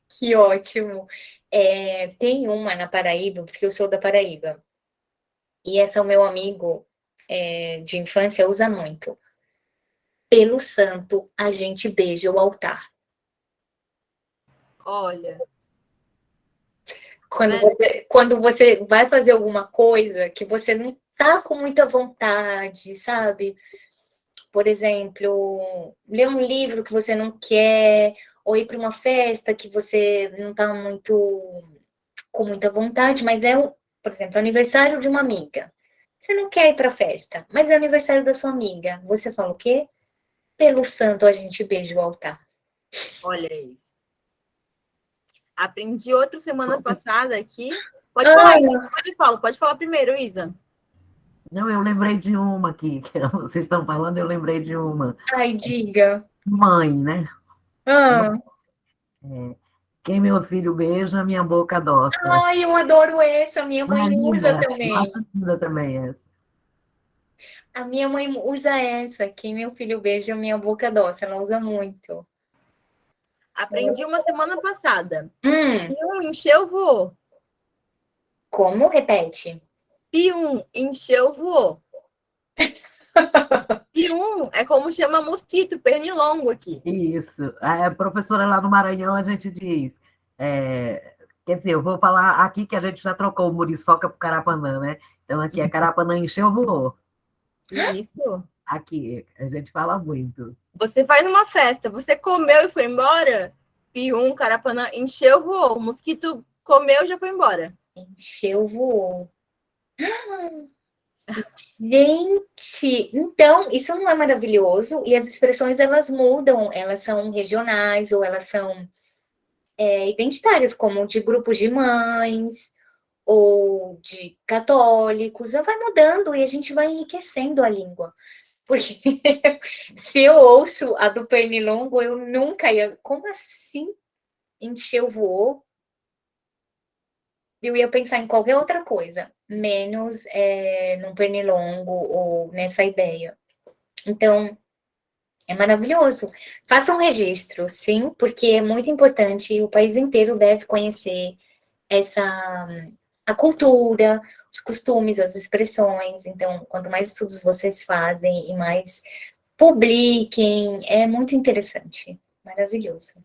Que ótimo. Tem uma na Paraíba, porque eu sou da Paraíba. E essa o meu amigo de infância usa muito. Pelo santo, a gente beija o altar. Olha. Quando você vai fazer alguma coisa que você não tá com muita vontade, sabe? Por exemplo, ler um livro que você não quer, ou ir para uma festa que você não está com muita vontade, mas por exemplo, aniversário de uma amiga. Você não quer ir para a festa, mas é aniversário da sua amiga. Você fala o quê? Pelo santo a gente beija o altar. Olha isso. Aprendi outra semana passada aqui. Pode falar, pode falar primeiro, Isa. Não, eu lembrei de uma aqui, que vocês estão falando, eu lembrei de uma. Ai, diga. Mãe, né? Ah. Quem meu filho beija, minha boca adoça. Ai, eu adoro essa. Minha mãe usa Linda, também. eu acho linda também essa. A minha mãe usa essa. Quem meu filho beija, minha boca adoça. Ela usa muito. Aprendi uma semana passada. Hum. Pium, encheu, voou. Como? Repete. Pium, encheu, voou. Pium é como chama mosquito, pernilongo aqui. Isso. A professora lá no Maranhão, a gente diz... quer dizer, eu vou falar aqui que a gente já trocou o muriçoca para o carapanã, né? Então, aqui é carapanã encheu, voou. Isso. Aqui, a gente fala muito. Você vai numa festa, você comeu e foi embora, pium, carapanã, encheu, voou. O mosquito comeu e já foi embora. Encheu, voou. Gente, então, isso não é maravilhoso? E as expressões, elas mudam, elas são regionais ou elas são identitárias, como de grupos de mães ou de católicos. Ela vai mudando e a gente vai enriquecendo a língua. Porque se eu ouço a do pernilongo, eu nunca ia... Como assim encheu, voou? Eu ia pensar em qualquer outra coisa, menos num pernilongo ou nessa ideia. Então, é maravilhoso. Faça um registro, sim, porque é muito importante, o país inteiro deve conhecer a cultura, os costumes, as expressões. Então, quanto mais estudos vocês fazem e mais publiquem, é muito interessante, maravilhoso.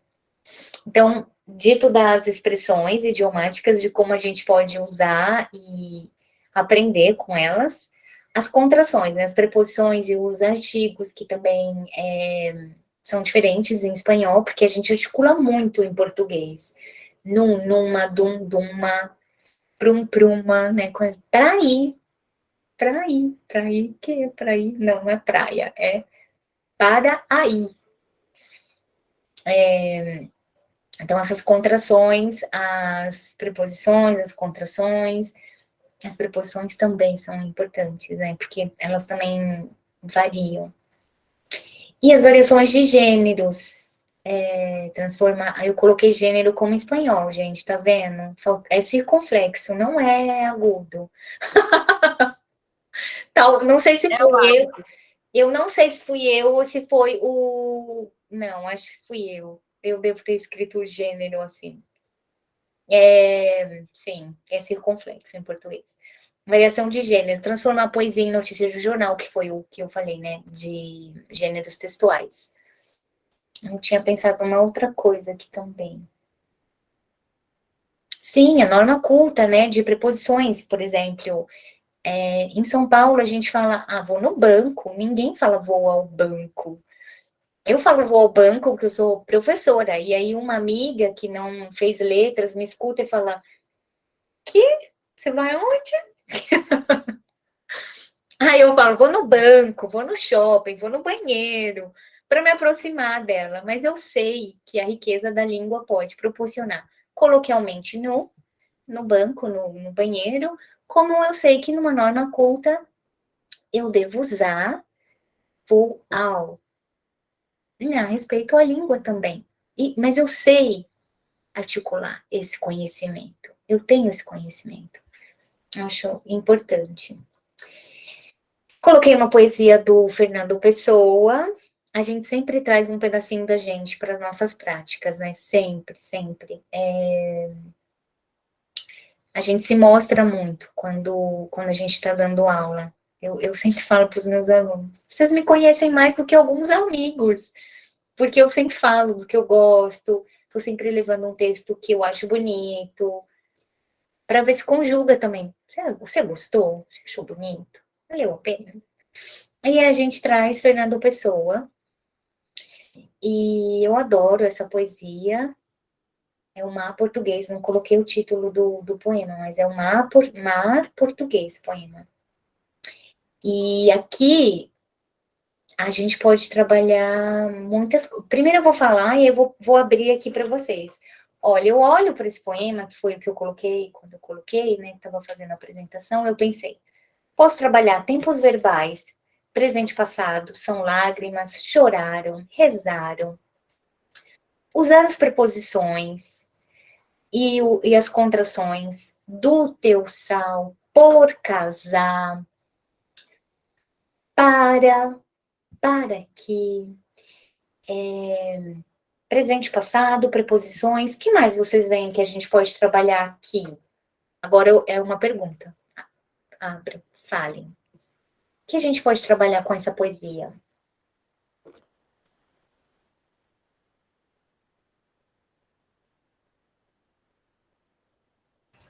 Então, dito das expressões idiomáticas, de como a gente pode usar e aprender com elas, as contrações, né, as preposições e os artigos, que também são diferentes em espanhol, porque a gente articula muito em português. Num, numa, dum, duma, prum-pruma, né? Pra ir. Que é pra ir? Não é praia, é para aí. Então, essas contrações, as preposições, as contrações, as preposições também são importantes, né? Porque elas também variam. E as variações de gêneros. Transformar. Eu coloquei gênero como espanhol, gente, tá vendo? É circunflexo, não é agudo. Tal, não sei se fui eu. Eu não sei se fui eu ou se foi o. Não, acho que fui eu. Eu devo ter escrito o gênero assim. Sim, é circunflexo em português. Variação de gênero, transformar a poesia em notícia do jornal, que foi o que eu falei, né? De gêneros textuais. Eu tinha pensado numa outra coisa aqui também. Sim, a norma culta, né? De preposições, por exemplo. Em São Paulo, a gente fala, vou no banco. Ninguém fala vou ao banco. Eu falo vou ao banco porque eu sou professora. E aí uma amiga que não fez letras me escuta e fala, que? Você vai onde? Aí eu falo, vou no banco, vou no shopping, vou no banheiro, para me aproximar dela. Mas eu sei que a riqueza da língua pode proporcionar coloquialmente no banco, no banheiro, como eu sei que numa norma culta eu devo usar vou ao. A respeito à língua também. Mas eu sei articular esse conhecimento. Eu tenho esse conhecimento. Acho importante. Coloquei uma poesia do Fernando Pessoa. A gente sempre traz um pedacinho da gente para as nossas práticas, né? Sempre, sempre. A gente se mostra muito quando a gente está dando aula. Eu sempre falo para os meus alunos: vocês me conhecem mais do que alguns amigos, porque eu sempre falo do que eu gosto, estou sempre levando um texto que eu acho bonito, para ver se conjuga também. Você gostou? Você achou bonito? Valeu a pena? Aí a gente traz Fernando Pessoa, e eu adoro essa poesia. É o Mar Português, não coloquei o título do poema, mas é o Mar Português poema. E aqui a gente pode trabalhar muitas coisas. Primeiro eu vou falar e eu vou abrir aqui para vocês. Olha, eu olho para esse poema, que foi o que eu coloquei, quando eu coloquei, né, que estava fazendo a apresentação, eu pensei, posso trabalhar tempos verbais, presente e passado, são lágrimas, choraram, rezaram. Usar as preposições e as contrações do teu sal, por casar, para que, presente, passado, preposições. Que mais vocês veem que a gente pode trabalhar aqui? Agora é uma pergunta. Abra, falem. O que a gente pode trabalhar com essa poesia?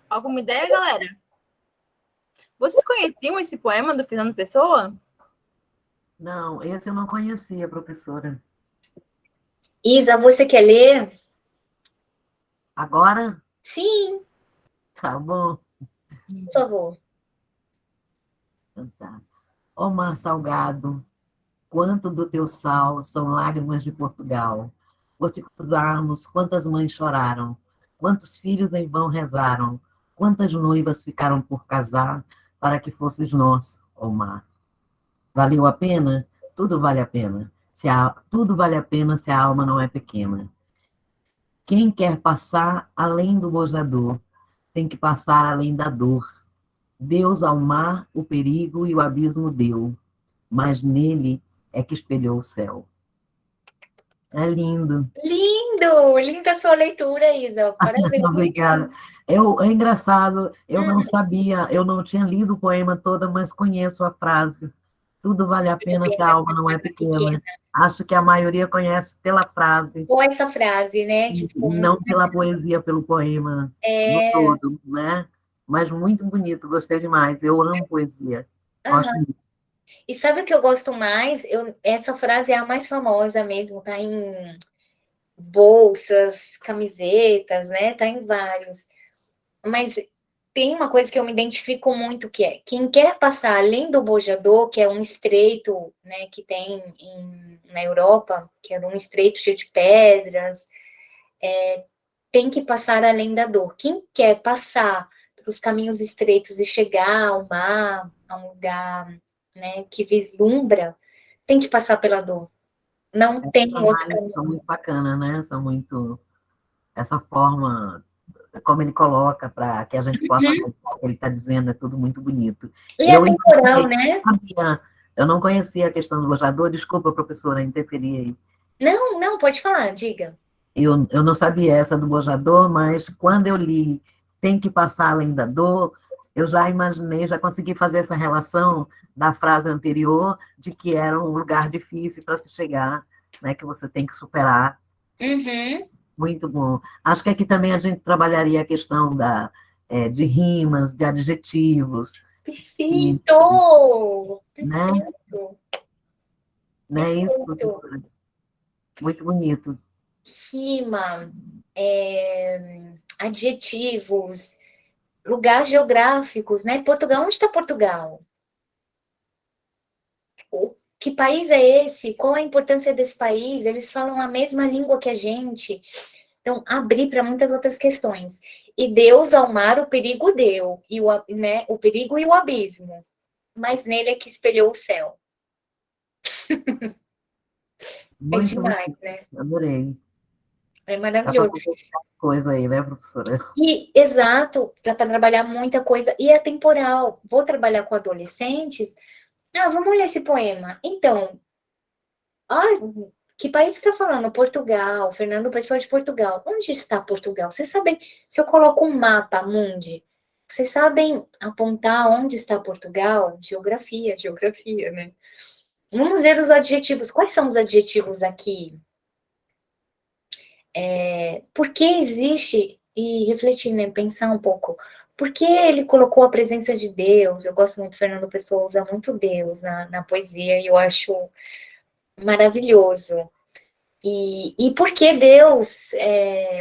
Alguma ideia, galera? Vocês conheciam esse poema do Fernando Pessoa? Não, esse eu não conhecia, professora. Isa, você quer ler? Agora? Sim, Tá bom. por favor. Então tá. Ó mar salgado, quanto do teu sal são lágrimas de Portugal. Por te cruzarmos, quantas mães choraram, quantos filhos em vão rezaram, quantas noivas ficaram por casar para que fosses nosso, ó mar. Valeu a pena? Tudo vale a pena. Tudo vale a pena se a alma não é pequena. Quem quer passar além do gozador, tem que passar além da dor. Deus ao mar o perigo e o abismo deu, mas nele é que espelhou o céu. É lindo. Lindo! Linda a sua leitura, Isa. Parabéns. Obrigada. É engraçado, eu não sabia, eu não tinha lido o poema todo, mas conheço a frase. Tudo vale a pena se a alma não é pequena. Acho que a maioria conhece pela frase, Ou essa frase, né? Que ficou muito... não pela poesia, pelo poema no todo, né? Mas muito bonito, gostei demais. Eu amo poesia. Gosto muito. E sabe o que eu gosto mais? Essa frase é a mais famosa mesmo, tá em bolsas, camisetas, né? Tá em vários. Mas tem uma coisa que eu me identifico muito, que é quem quer passar além do bojador, que é um estreito, né, que tem na Europa, que é um estreito cheio de pedras, tem que passar além da dor. Quem quer passar pelos caminhos estreitos e chegar ao mar, a um lugar, né, que vislumbra, tem que passar pela dor. Não tem Essas outro análises são caminho. muito bacanas, né? São muito. Essa forma, como ele coloca, para que a gente possa acompanhar o que ele está dizendo, é tudo muito bonito. E é Eu temporal, entendi, né? eu não conhecia a questão do bojador, desculpa, professora, interferi aí. Não, não, pode falar, diga. Eu não sabia essa do bojador, mas quando eu li Tem que passar além da dor, eu já imaginei, já consegui fazer essa relação da frase anterior, de que era um lugar difícil para se chegar, né, que você tem que superar. Uhum. Muito bom. Acho que aqui também a gente trabalharia a questão de rimas, de adjetivos, e, Perfeito! né, Perfeito! né, isso, Perfeito! professora. Muito bonito. Rima, adjetivos, lugares geográficos, né? Portugal, onde está Portugal? Que país é esse? Qual a importância desse país? Eles falam a mesma língua que a gente. Então, abrir para muitas outras questões. E Deus ao mar o perigo deu, e né, o perigo e o abismo. Mas nele é que espelhou o céu. É Muito demais, bonito. né? Adorei. É Dá para maravilhoso. fazer coisa aí, né, professora? E, exato, dá para trabalhar muita coisa. E é temporal. Vou trabalhar com adolescentes. Ah, vamos ler esse poema. Então, ah, que país que está falando? Portugal. Fernando Pessoa de Portugal. Onde está Portugal? Vocês sabem, se eu coloco um mapa mundi, vocês sabem apontar onde está Portugal? Geografia, geografia, né? Vamos ver os adjetivos. Quais são os adjetivos aqui? Por que existe, e refletir, né, pensar um pouco, por que ele colocou a presença de Deus? Eu gosto muito, Fernando Pessoa usa muito Deus na poesia, e eu acho maravilhoso. E por que Deus?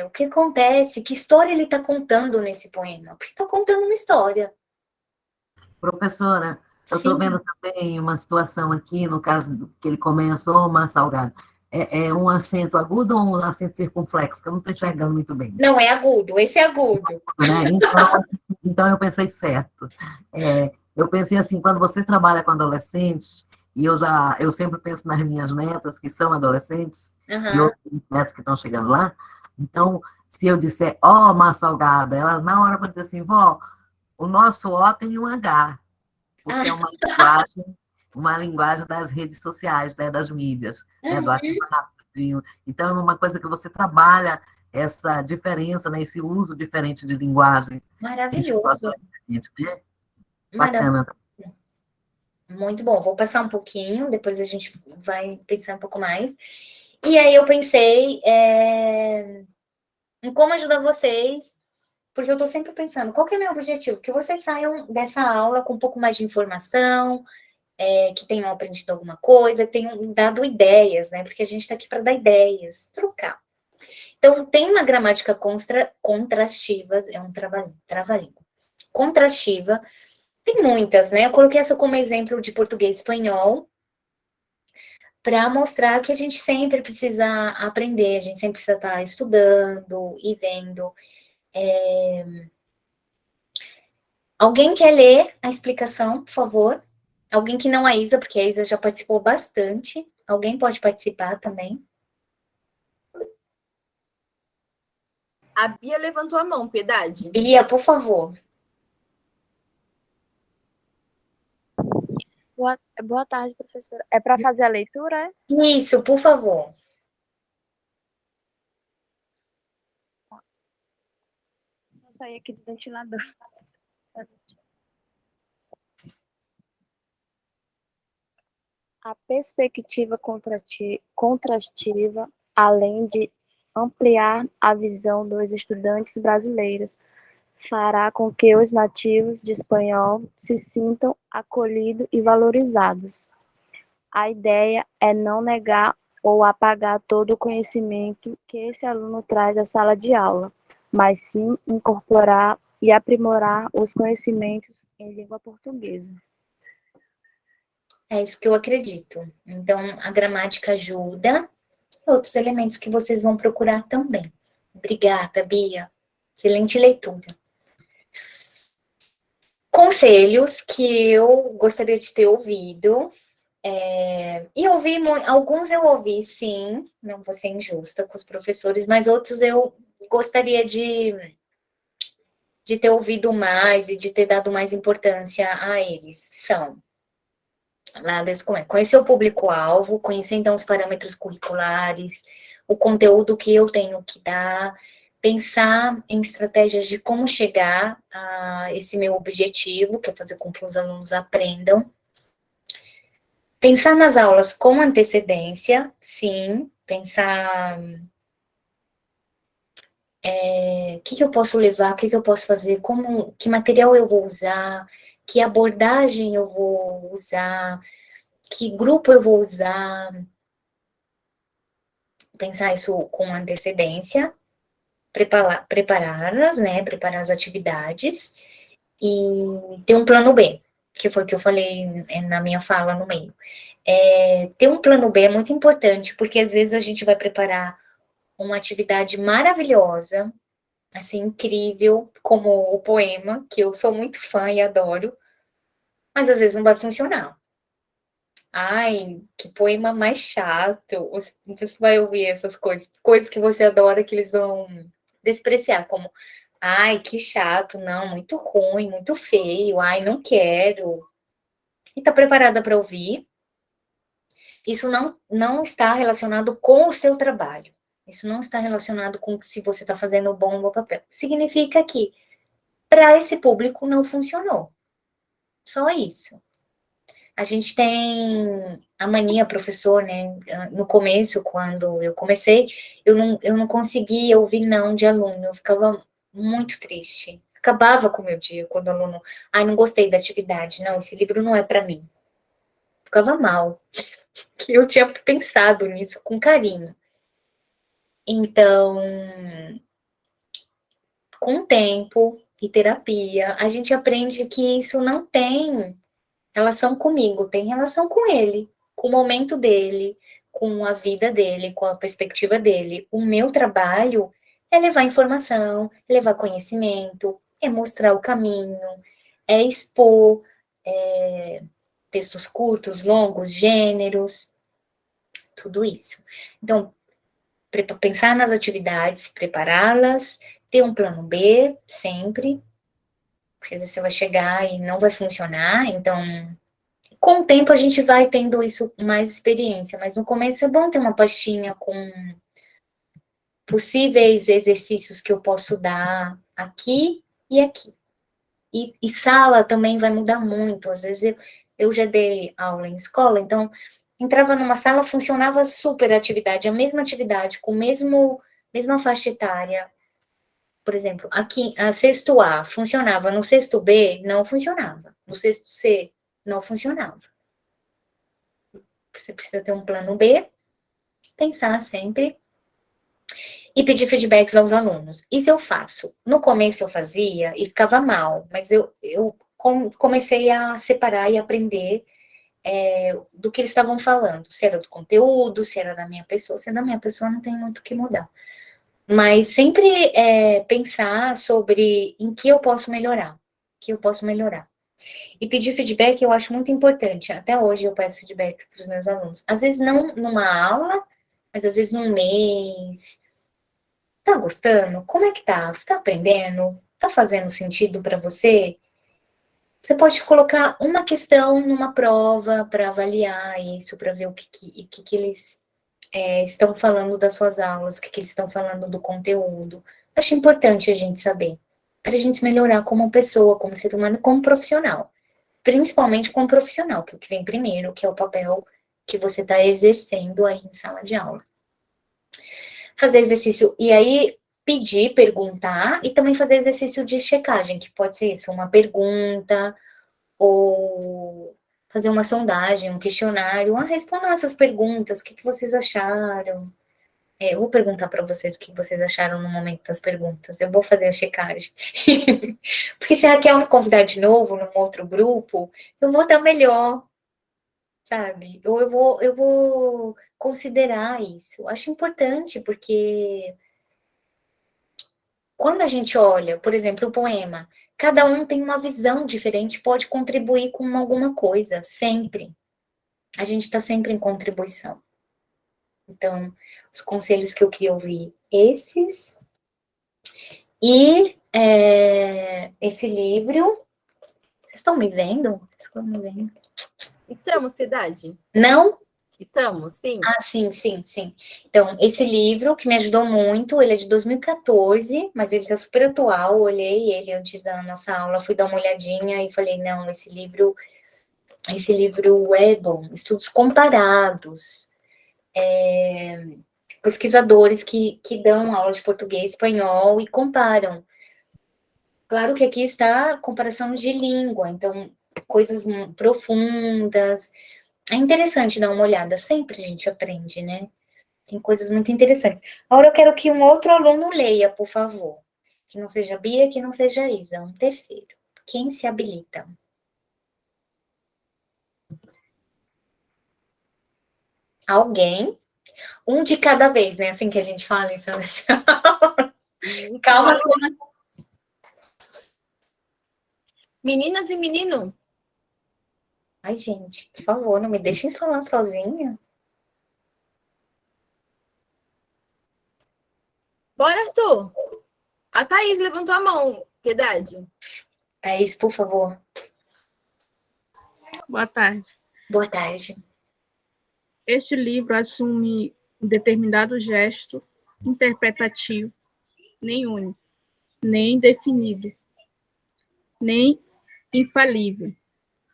O que acontece? Que história ele está contando nesse poema? Porque está contando uma história. Professora, eu estou Sim. vendo também uma situação aqui, no caso que ele começou, uma salgado. É um acento agudo ou um acento circunflexo? Que eu não estou enxergando muito bem. Não é agudo, esse é agudo. Né? Então eu pensei certo. Eu pensei assim, quando você trabalha com adolescentes, e eu sempre penso nas minhas netas, que são adolescentes, e Aham. outros netos que estão chegando lá, então, se eu disser, ó, Má Salgada, elas na hora vão dizer assim, vó, o nosso O tem um H, porque é Ah, uma linguagem das redes sociais, né, das mídias, né, do uhum. WhatsApp. Então, é uma coisa que você trabalha essa diferença, né, esse uso diferente de linguagem em Maravilhoso. situações diferentes, né? Maravilhoso. Bacana. Muito bom. Vou passar um pouquinho, depois a gente vai pensar um pouco mais. E aí eu pensei em como ajudar vocês, porque eu estou sempre pensando, qual que é o meu objetivo? Que vocês saiam dessa aula com um pouco mais de informação, que tenham aprendido alguma coisa, tenham dado ideias, né? Porque a gente está aqui para dar ideias, trocar. Então, tem uma gramática contrastiva, é um trava-língua. Contrastiva, tem muitas, né? Eu coloquei essa como exemplo de português e espanhol, para mostrar que a gente sempre precisa aprender, a gente sempre precisa estar estudando e vendo. Alguém quer ler a explicação, por favor? Alguém que não a Isa, porque a Isa já participou bastante. Alguém pode participar também? A Bia levantou a mão, Piedade. Bia, por favor. Boa tarde, professora. É para fazer a leitura, é? Isso, por favor. Só sair aqui do ventilador. A perspectiva contrastiva, além de ampliar a visão dos estudantes brasileiros, fará com que os nativos de espanhol se sintam acolhidos e valorizados. A ideia é não negar ou apagar todo o conhecimento que esse aluno traz à sala de aula, mas sim incorporar e aprimorar os conhecimentos em língua portuguesa. É isso que eu acredito. Então, a gramática ajuda, outros elementos que vocês vão procurar também. Obrigada, Bia. Excelente leitura. Conselhos que eu gostaria de ter ouvido. E ouvi alguns eu ouvi, sim, não vou ser injusta com os professores, mas outros eu gostaria de ter ouvido mais e de ter dado mais importância a eles. São, lá conhecer o público-alvo, conhecer então os parâmetros curriculares, o conteúdo que eu tenho que dar, pensar em estratégias de como chegar a esse meu objetivo, que é fazer com que os alunos aprendam. Pensar nas aulas com antecedência, sim, pensar o que eu posso levar, o que eu posso fazer, que material eu vou usar, que abordagem eu vou usar, que grupo eu vou usar. Pensar isso com antecedência, prepará-las, né, preparar as atividades e ter um plano B, que foi o que eu falei na minha fala no meio. Ter um plano B é muito importante, porque às vezes a gente vai preparar uma atividade maravilhosa, assim, incrível, como o poema, que eu sou muito fã e adoro, mas às vezes não vai funcionar. Ai, que poema mais chato. Você vai ouvir essas coisas que você adora, que eles vão despreciar, como, ai, que chato, não, muito ruim, muito feio, ai, não quero. E tá preparada para ouvir? Isso não está relacionado com o seu trabalho. Isso não está relacionado com se você está fazendo bom ou bom papel. Significa que para esse público não funcionou. Só isso. A gente tem a mania, professor, né? No começo, quando eu comecei, eu não conseguia ouvir não de aluno. Eu ficava muito triste. Acabava com o meu dia quando o aluno, ai, não gostei da atividade. Não, esse livro não é para mim. Ficava mal. Que eu tinha pensado nisso com carinho. Então, com tempo e terapia, a gente aprende que isso não tem relação comigo, tem relação com ele, com o momento dele, com a vida dele, com a perspectiva dele. O meu trabalho é levar informação, levar conhecimento, é mostrar o caminho, é expor textos curtos, longos, gêneros, tudo isso. Então, pensar nas atividades, prepará-las, ter um plano B sempre, porque às vezes você vai chegar e não vai funcionar, então, com o tempo a gente vai tendo isso mais experiência, mas no começo é bom ter uma pastinha com possíveis exercícios que eu posso dar aqui e aqui. E sala também vai mudar muito, às vezes eu já dei aula em escola, então entrava numa sala, funcionava super a atividade, a mesma atividade, com mesma faixa etária. Por exemplo, aqui, a sexto A funcionava, no sexto B não funcionava, no sexto C não funcionava. Você precisa ter um plano B, pensar sempre e pedir feedbacks aos alunos. Isso eu faço. No começo eu fazia e ficava mal, mas eu comecei a separar e aprender do que eles estavam falando, se era do conteúdo, se era da minha pessoa. Se é da minha pessoa, não tem muito o que mudar. Mas sempre pensar sobre em que eu posso melhorar, que eu posso melhorar. E pedir feedback eu acho muito importante. Até hoje eu peço feedback para os meus alunos. Às vezes não numa aula, mas às vezes num mês. Tá gostando? Como é que tá? Você tá aprendendo? Tá fazendo sentido para você? Você pode colocar uma questão numa prova para avaliar isso, para ver o que eles estão falando das suas aulas, o que eles estão falando do conteúdo. Acho importante a gente saber, para a gente melhorar como pessoa, como ser humano, como profissional. Principalmente como profissional, que é o que vem primeiro, que é o papel que você está exercendo aí em sala de aula. Fazer exercício, e aí pedir, perguntar, e também fazer exercício de checagem, que pode ser isso, uma pergunta, ou fazer uma sondagem, um questionário, respondam essas perguntas, o que vocês acharam, Eu vou perguntar para vocês o que vocês acharam no momento das perguntas. Eu vou fazer a checagem. Porque se a Raquel me convidar de novo num outro grupo, eu vou dar melhor, sabe? Ou eu vou considerar isso. Acho importante, porque quando a gente olha, por exemplo, o poema, cada um tem uma visão diferente, pode contribuir com alguma coisa, sempre. A gente está sempre em contribuição. Então, os conselhos que eu queria ouvir, esses. E esse livro. Vocês estão me vendo? Vocês estão me vendo? Estamos, Piedade? Não? Estamos, sim. Ah, sim. Então, esse livro que me ajudou muito, ele é de 2014, mas ele tá super atual. Eu olhei ele antes da nossa aula, fui dar uma olhadinha e falei, não, esse livro é bom. Estudos comparados. Pesquisadores que dão aula de português e espanhol e comparam. Claro que aqui está a comparação de língua, então, coisas profundas. É interessante dar uma olhada, sempre a gente aprende, né? Tem coisas muito interessantes. Agora eu quero que um outro aluno leia, por favor. Que não seja Bia, que não seja Isa, um terceiro. Quem se habilita? Alguém? Um de cada vez, né? Assim que a gente fala em sala de aula. Calma. Meninas e menino. Ai, gente, por favor, não me deixem falar sozinha. Bora, Arthur. A Thaís levantou a mão. Piedade. Thaís, por favor. Boa tarde. Boa tarde. Este livro assume um determinado gesto interpretativo, nem único, nem definido, nem infalível,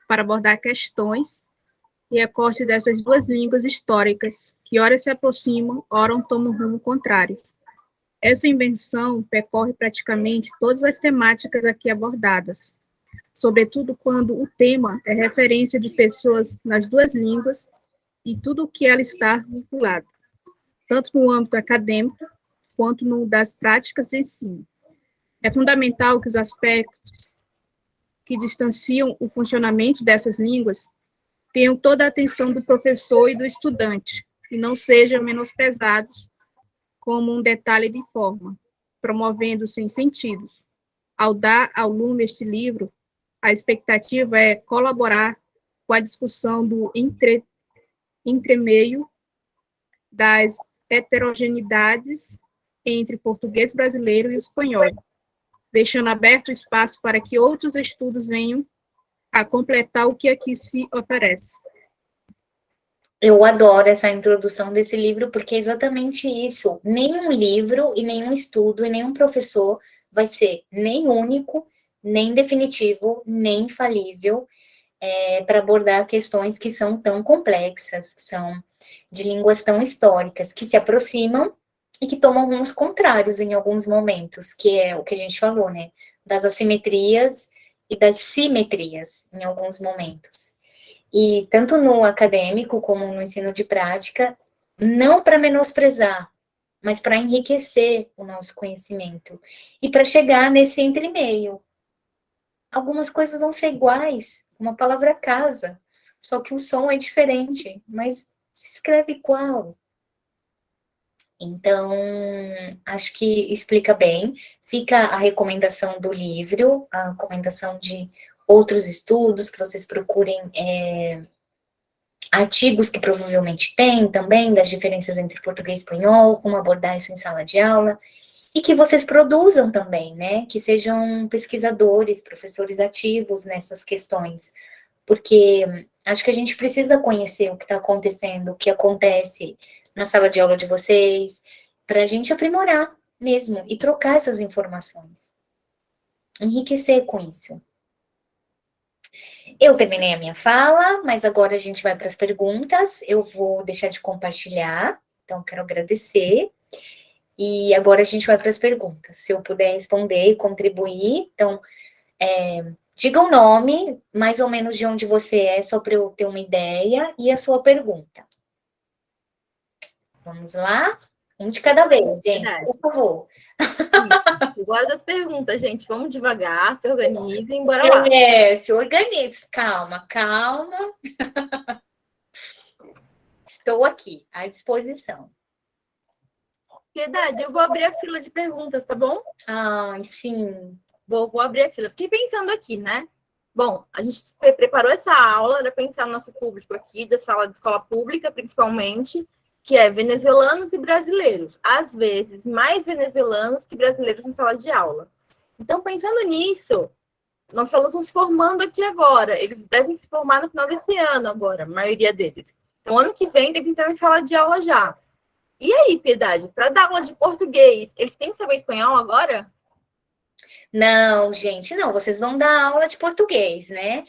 para abordar questões e recorte dessas duas línguas históricas, que ora se aproximam, ora tomam rumo contrários. Essa invenção percorre praticamente todas as temáticas aqui abordadas, sobretudo quando o tema é referência de pessoas nas duas línguas e tudo o que ela está vinculado, tanto no âmbito acadêmico quanto no das práticas de ensino. É fundamental que os aspectos que distanciam o funcionamento dessas línguas tenham toda a atenção do professor e do estudante, e não sejam menosprezados como um detalhe de forma, promovendo sem sentidos. Ao dar ao lume este livro, a expectativa é colaborar com a discussão do entremeio das heterogeneidades entre português brasileiro e espanhol, deixando aberto espaço para que outros estudos venham a completar o que aqui se oferece. Eu adoro essa introdução desse livro, porque é exatamente isso. Nenhum livro e nenhum estudo e nenhum professor vai ser nem único, nem definitivo, nem infalível para abordar questões que são tão complexas, que são de línguas tão históricas, que se aproximam e que tomam rumos contrários em alguns momentos, que é o que a gente falou, né? Das assimetrias e das simetrias em alguns momentos. E tanto no acadêmico como no ensino de prática, não para menosprezar, mas para enriquecer o nosso conhecimento e para chegar nesse entre-meio. Algumas coisas vão ser iguais, uma palavra casa, só que o som é diferente, mas se escreve igual. Então, acho que explica bem. Fica a recomendação do livro, a recomendação de outros estudos, que vocês procurem artigos que provavelmente tem também, das diferenças entre português e espanhol, como abordar isso em sala de aula, e que vocês produzam também, né? Que sejam pesquisadores, professores ativos nessas questões, porque acho que a gente precisa conhecer o que está acontecendo, o que acontece na sala de aula de vocês, para a gente aprimorar mesmo e trocar essas informações. Enriquecer com isso. Eu terminei a minha fala, mas agora a gente vai para as perguntas. Eu vou deixar de compartilhar, então quero agradecer. E agora a gente vai para as perguntas. Se eu puder responder e contribuir, então, diga o nome, mais ou menos de onde você é, só para eu ter uma ideia, e a sua pergunta. Vamos lá? Um de cada vez, gente, Verdade. por favor. Isso. Agora das perguntas, gente. Vamos devagar, se organizem, bora lá. Se organize. Calma, calma. Estou aqui, à disposição. Piedade, eu vou abrir a fila de perguntas, tá bom? Ai, sim. Vou abrir a fila. Fiquei pensando aqui, né? Bom, a gente preparou essa aula para pensar no nosso público aqui, da sala de escola pública, principalmente, que é venezuelanos e brasileiros. Às vezes, mais venezuelanos que brasileiros em sala de aula. Então, pensando nisso, nossos alunos estão se formando aqui agora. Eles devem se formar no final desse ano agora, a maioria deles. Então, ano que vem, devem estar em sala de aula já. E aí, Piedade, para dar aula de português, eles têm que saber espanhol agora? Não, gente, não. Vocês vão dar aula de português, né?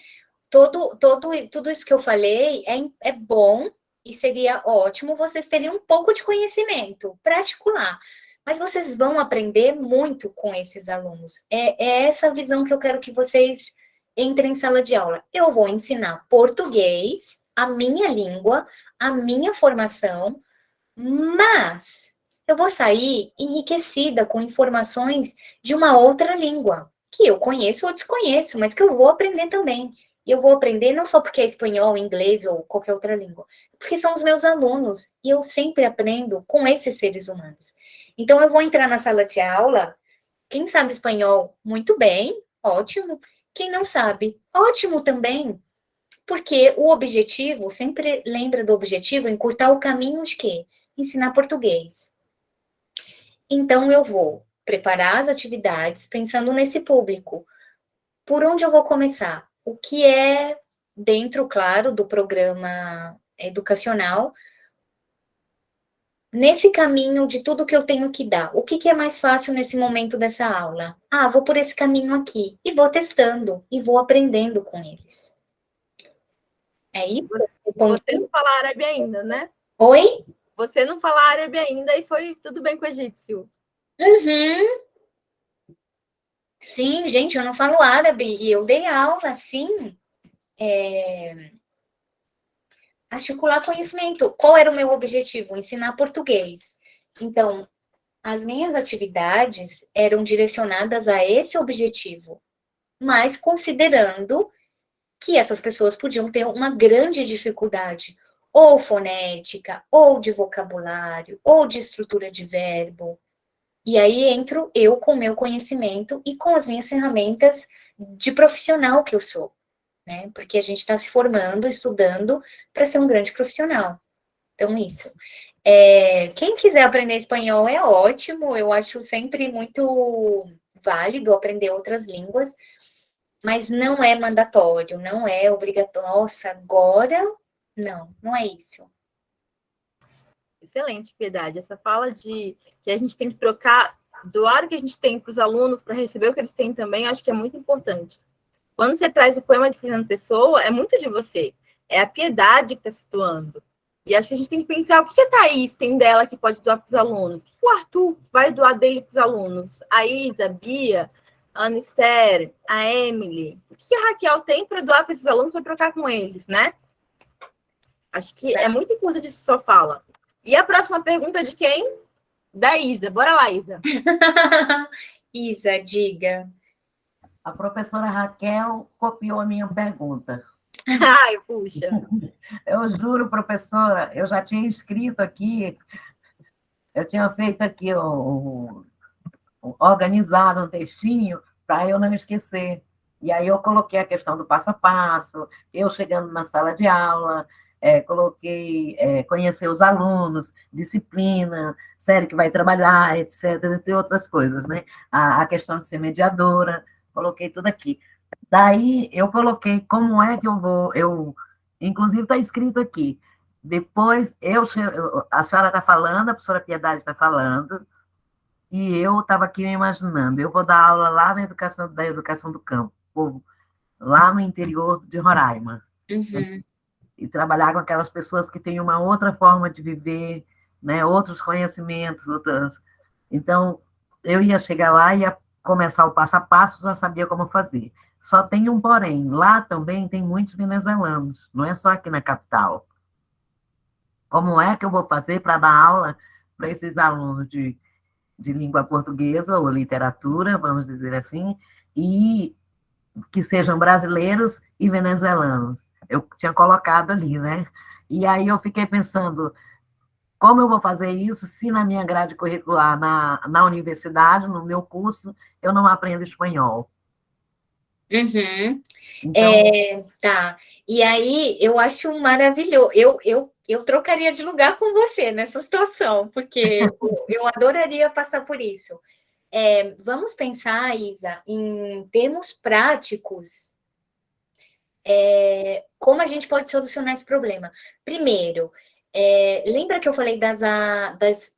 Tudo isso que eu falei é bom e seria ótimo vocês terem um pouco de conhecimento particular. Mas vocês vão aprender muito com esses alunos. É essa visão que eu quero que vocês entrem em sala de aula. Eu vou ensinar português, a minha língua, a minha formação, mas eu vou sair enriquecida com informações de uma outra língua, que eu conheço ou desconheço, mas que eu vou aprender também. E eu vou aprender não só porque é espanhol, inglês ou qualquer outra língua, porque são os meus alunos, e eu sempre aprendo com esses seres humanos. Então, eu vou entrar na sala de aula, quem sabe espanhol, muito bem, ótimo. Quem não sabe, ótimo também. Porque o objetivo, sempre lembra do objetivo, encurtar o caminho de quê? Ensinar português. Então, eu vou preparar as atividades pensando nesse público. Por onde eu vou começar? O que é dentro, claro, do programa educacional, nesse caminho de tudo que eu tenho que dar. O que é mais fácil nesse momento dessa aula? Ah, vou por esse caminho aqui. E vou testando, e vou aprendendo com eles. É isso? Você não fala árabe ainda, né? Oi? Você não fala árabe ainda e foi tudo bem com o egípcio. Uhum. Sim, gente, eu não falo árabe e eu dei aula, sim. Articular conhecimento. Qual era o meu objetivo? Ensinar português. Então, as minhas atividades eram direcionadas a esse objetivo, mas considerando que essas pessoas podiam ter uma grande dificuldade, ou fonética, ou de vocabulário, ou de estrutura de verbo. E aí entro eu com o meu conhecimento e com as minhas ferramentas de profissional que eu sou, né? Porque a gente está se formando, estudando para ser um grande profissional. Então, isso. Quem quiser aprender espanhol é ótimo, eu acho sempre muito válido aprender outras línguas, mas não é mandatório, não é obrigatório. Nossa, agora, não é isso. Excelente, Piedade. Essa fala de que a gente tem que trocar, doar o que a gente tem para os alunos, para receber o que eles têm também, acho que é muito importante. Quando você traz o poema de Fernando Pessoa, é muito de você. É a Piedade que está se doando. E acho que a gente tem que pensar o que a Thaís tem dela que pode doar para os alunos. O que o Arthur vai doar dele para os alunos? A Isa, a Bia, a Ana Esther, a Emily. O que a Raquel tem para doar para esses alunos para trocar com eles, né? Acho que é muito importante essa sua fala. E a próxima pergunta é de quem? Da Isa. Bora lá, Isa. Isa, diga. A professora Raquel copiou a minha pergunta. Ai, puxa. Eu juro, professora, eu já tinha escrito aqui, eu tinha feito aqui, organizado um textinho para eu não esquecer. E aí eu coloquei a questão do passo a passo, eu chegando na sala de aula, coloquei conhecer os alunos, disciplina, série que vai trabalhar, etc., entre outras coisas, né? A questão de ser mediadora, coloquei tudo aqui. Daí eu coloquei como é que eu vou, inclusive está escrito aqui, depois a senhora está falando, a professora Piedade está falando, e eu estava aqui me imaginando, eu vou dar aula lá da educação do campo, lá no interior de Roraima. Uhum. E trabalhar com aquelas pessoas que têm uma outra forma de viver, né, outros conhecimentos, outras. Então, eu ia chegar lá, ia começar o passo a passo, já sabia como fazer. Só tem um porém, lá também tem muitos venezuelanos, não é só aqui na capital. Como é que eu vou fazer para dar aula para esses alunos de língua portuguesa ou literatura, vamos dizer assim, e que sejam brasileiros e venezuelanos. Eu tinha colocado ali, né? E aí eu fiquei pensando, como eu vou fazer isso se na minha grade curricular, na universidade, no meu curso, eu não aprendo espanhol? Uhum. Então, Tá. E aí, eu acho maravilhoso. Eu trocaria de lugar com você nessa situação, porque eu adoraria passar por isso. Vamos pensar, Isa, em termos práticos, como a gente pode solucionar esse problema. Primeiro, lembra que eu falei das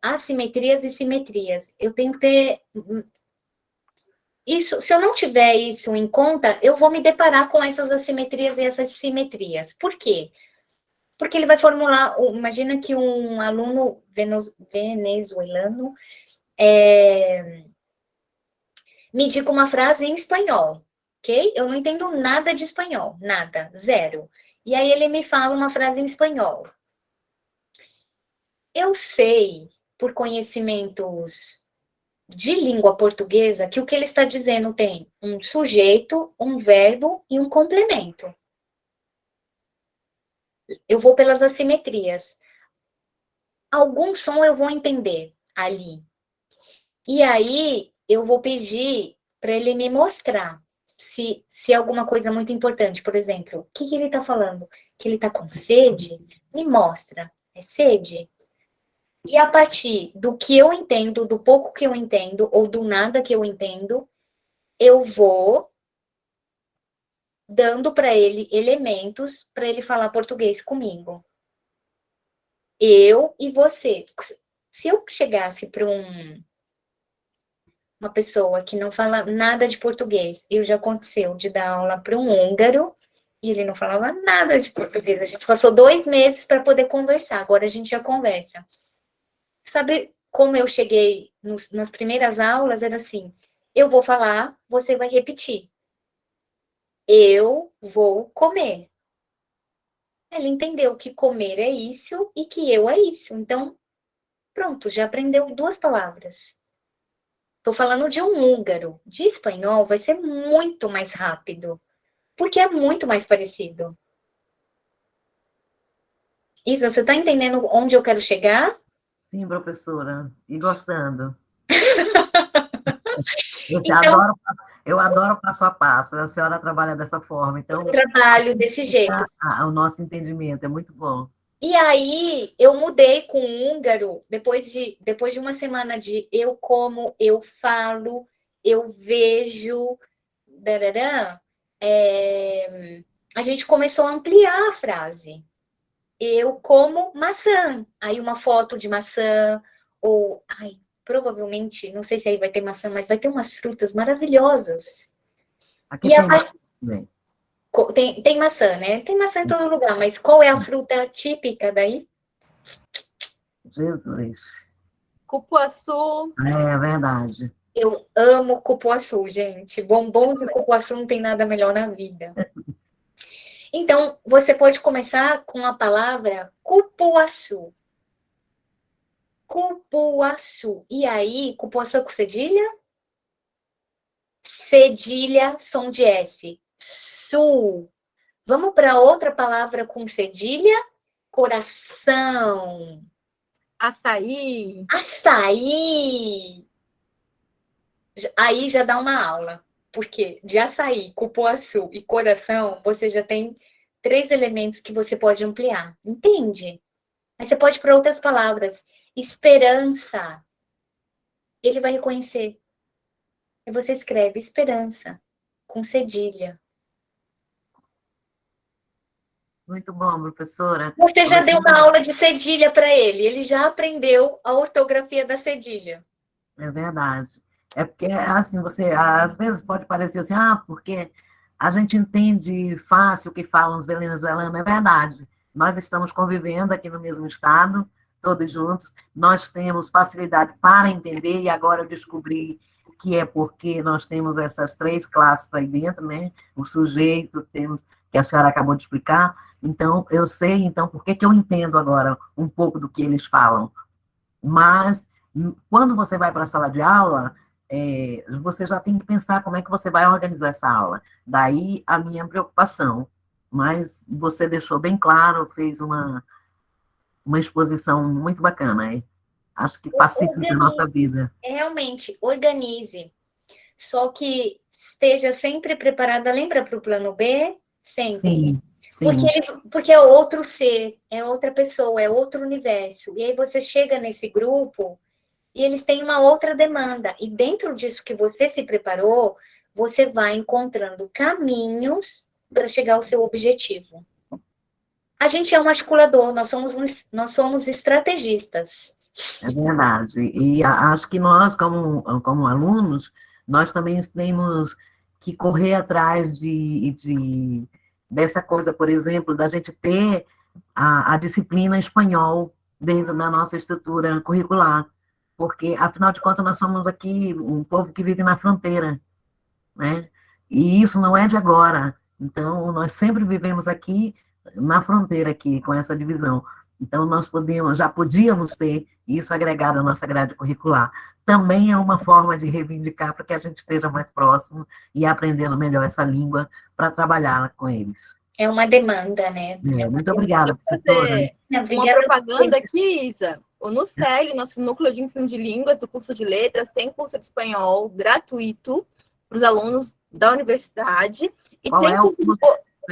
assimetrias e simetrias? Eu tenho que ter isso. Se eu não tiver isso em conta, eu vou me deparar com essas assimetrias e essas simetrias. Por quê? Porque ele vai formular. Imagina que um aluno venezuelano me diga uma frase em espanhol, ok? Eu não entendo nada de espanhol, nada, zero. E aí ele me fala uma frase em espanhol. Eu sei, por conhecimentos de língua portuguesa, que o que ele está dizendo tem um sujeito, um verbo e um complemento. Eu vou pelas assimetrias. Algum som eu vou entender ali. E aí eu vou pedir para ele me mostrar se é alguma coisa muito importante. Por exemplo, o que ele está falando? Que ele está com sede? Me mostra. É sede? E a partir do que eu entendo, do pouco que eu entendo, ou do nada que eu entendo, eu vou dando para ele elementos para ele falar português comigo. Eu e você. Se eu chegasse para uma pessoa que não fala nada de português, e já aconteceu de dar aula para um húngaro, e ele não falava nada de português. A gente passou 2 meses para poder conversar, agora a gente já conversa. Sabe como eu cheguei nas primeiras aulas? Era assim, eu vou falar, você vai repetir. Eu vou comer. Ele entendeu que comer é isso e que eu é isso. Então, pronto, já aprendeu 2 palavras. Estou falando de um húngaro. De espanhol vai ser muito mais rápido, porque é muito mais parecido. Isa, você está entendendo onde eu quero chegar? sim, professora, e gostando. Então, Eu adoro passo a passo, a senhora trabalha dessa forma, eu então, trabalho desse jeito. o nosso entendimento é muito bom. E aí, eu mudei com o húngaro, depois de uma semana de eu como, eu falo, eu vejo, dararã, a gente começou a ampliar a frase. Eu como maçã. Aí uma foto de maçã, ou, provavelmente, não sei se aí vai ter maçã, mas vai ter umas frutas maravilhosas. Aqui E tem mais também. tem maçã, né? Tem maçã em todo lugar, mas qual é a fruta típica daí? Jesus. Cupuaçu. É verdade. Eu amo cupuaçu, gente. Bombom de cupuaçu não tem nada melhor na vida. Então, você pode começar com a palavra cupuaçu. Cupuaçu. E aí, cupuaçu é com cedilha? Cedilha, som de S. Su. Vamos para outra palavra com cedilha? Coração. Açaí. Açaí. Aí já dá uma aula. Porque de açaí, cupuaçu e coração, você já tem 3 elementos que você pode ampliar. Entende? Mas você pode para outras palavras. Esperança. Ele vai reconhecer. E você escreve esperança, com cedilha. Muito bom, professora. Você já deu uma aula de cedilha para ele. Ele já aprendeu a ortografia da cedilha. É verdade. É porque, assim, você, às vezes pode parecer assim, porque a gente entende fácil o que falam os venezuelanos, é verdade. Nós estamos convivendo aqui no mesmo estado, todos juntos, nós temos facilidade para entender, e agora eu descobri que é porque nós temos essas 3 classes aí dentro, né? O sujeito, temos, que a senhora acabou de explicar, então, eu sei, então, por que eu entendo agora um pouco do que eles falam. Mas, quando você vai para a sala de aula, você já tem que pensar como é que você vai organizar essa aula. Daí a minha preocupação. Mas você deixou bem claro, fez uma exposição muito bacana. Acho que facilita a nossa Organize, vida. realmente, organize. Só que esteja sempre preparada, lembra para o plano B? Sempre. Sim, sim. Porque é outro ser, é outra pessoa, é outro universo. E aí você chega nesse grupo e eles têm uma outra demanda. E dentro disso que você se preparou, você vai encontrando caminhos para chegar ao seu objetivo. A gente é um articulador, nós somos estrategistas. É verdade. E acho que nós, como alunos, nós também temos que correr atrás dessa coisa, por exemplo, da gente ter a disciplina espanhol dentro da nossa estrutura curricular, porque, afinal de contas, nós somos aqui um povo que vive na fronteira, né? E isso não é de agora. Então, nós sempre vivemos aqui na fronteira aqui com essa divisão. Então, já podíamos ter isso agregado à nossa grade curricular. Também é uma forma de reivindicar para que a gente esteja mais próximo e aprendendo melhor essa língua para trabalhar com eles. É uma demanda, né? Muito obrigada, professora. Uma propaganda aqui, Isa. O NUCEL, nosso Núcleo de Ensino de Línguas do curso de Letras, tem curso de espanhol gratuito para os alunos da universidade. E Qual tem é o curso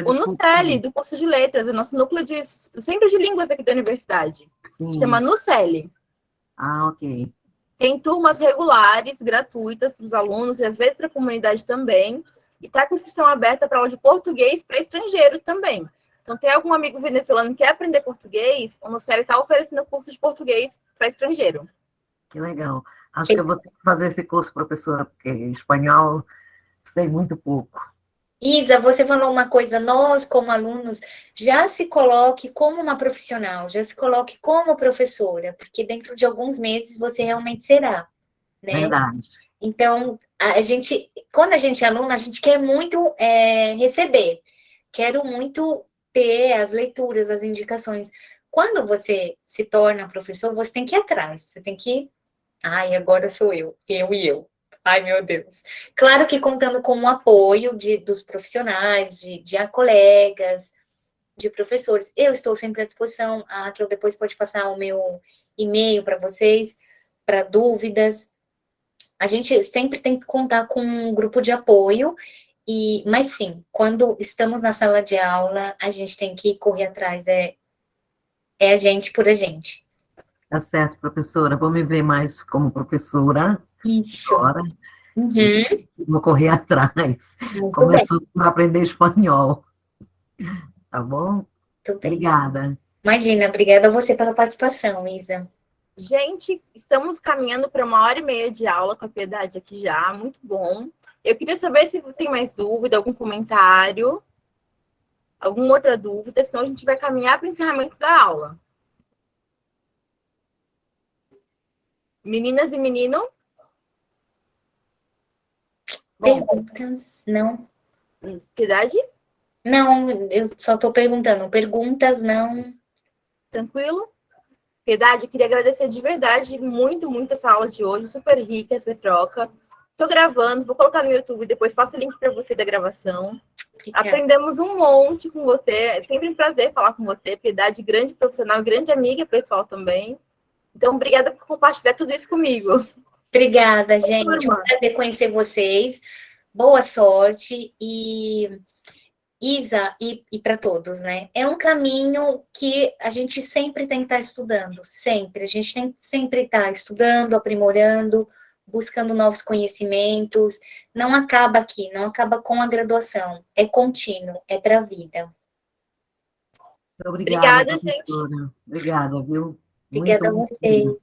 o NUCEL, do curso de Letras, o nosso núcleo do Centro de Línguas aqui da universidade. Sim. Chama NUCEL. Ah, ok. Tem turmas regulares, gratuitas para os alunos, e às vezes para a comunidade também. E está com inscrição aberta para aula de português para estrangeiro também. Então, tem algum amigo venezuelano que quer aprender português, o NUCEL está oferecendo curso de português para estrangeiro. Que legal. Acho que eu vou ter que fazer esse curso, professora, porque espanhol sei muito pouco. Isa, você falou uma coisa, nós como alunos, já se coloque como uma profissional, já se coloque como professora, porque dentro de alguns meses você realmente será, né? Verdade. Então, quando a gente é aluna, a gente quer muito receber, quero muito ter as leituras, as indicações. Quando você se torna professor, você tem que ir atrás, você tem que... Ai, agora sou eu e eu. Ai, meu Deus. Claro que contando com o apoio dos profissionais, de colegas, de professores. Eu estou sempre à disposição. A Raquel depois pode passar o meu e-mail para vocês, para dúvidas. A gente sempre tem que contar com um grupo de apoio, mas sim, quando estamos na sala de aula, a gente tem que correr atrás, é a gente por a gente. Tá certo, professora. Vou me ver mais como professora. Isso. Agora. Uhum. Vou correr atrás. Começou a aprender espanhol. Tá bom? Muito bem. Obrigada. Imagina, obrigada a você pela participação, Isa. Gente, estamos caminhando para 1h30 de aula com a Piedade aqui já, muito bom. Eu queria saber se tem mais dúvida, algum comentário, alguma outra dúvida, senão a gente vai caminhar para o encerramento da aula. Meninas e menino? Perguntas? Não. Piedade? Não, eu só estou perguntando. Perguntas, não. Tranquilo? Piedade, eu queria agradecer de verdade muito, muito essa aula de hoje, super rica essa troca. Estou gravando, vou colocar no YouTube, depois faço o link para você da gravação. Obrigada. Aprendemos um monte com você, é sempre um prazer falar com você. Piedade, grande profissional, grande amiga pessoal também. Então, obrigada por compartilhar tudo isso comigo. Obrigada, gente. É um prazer conhecer vocês. Boa sorte e... Isa, e para todos, né? É um caminho que a gente sempre tem que estar estudando, sempre. A gente tem que sempre estar estudando, aprimorando, buscando novos conhecimentos. Não acaba aqui, não acaba com a graduação. É contínuo, é para a vida. Obrigada, gente. Obrigada, viu? Obrigada a vocês.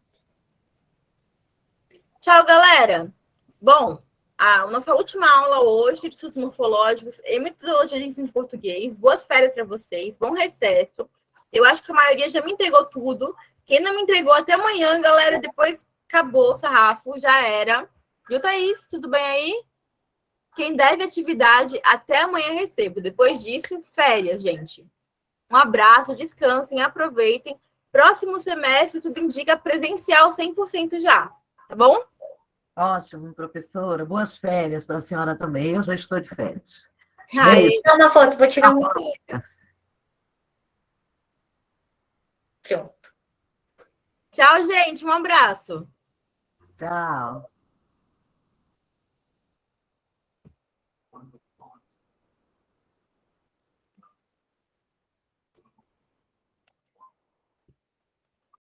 Tchau, galera. Bom, a nossa última aula hoje de estudos morfológicos e metodologia de ensino de português. Boas férias para vocês, bom recesso. Eu acho que a maioria já me entregou tudo. Quem não me entregou, até amanhã, galera. Depois acabou o sarrafo, já era. Viu, Thaís? Tudo bem aí? Quem deve atividade, até amanhã recebo. Depois disso, férias, gente. Um abraço, descansem, aproveitem. Próximo semestre, tudo indica presencial 100% já, tá bom? Ótimo, professora. Boas férias para a senhora também. Eu já estou de férias. Ai, Beijo. Tirar uma foto, vou tirar uma foto. Pronto. tchau, gente. Um abraço. Tchau.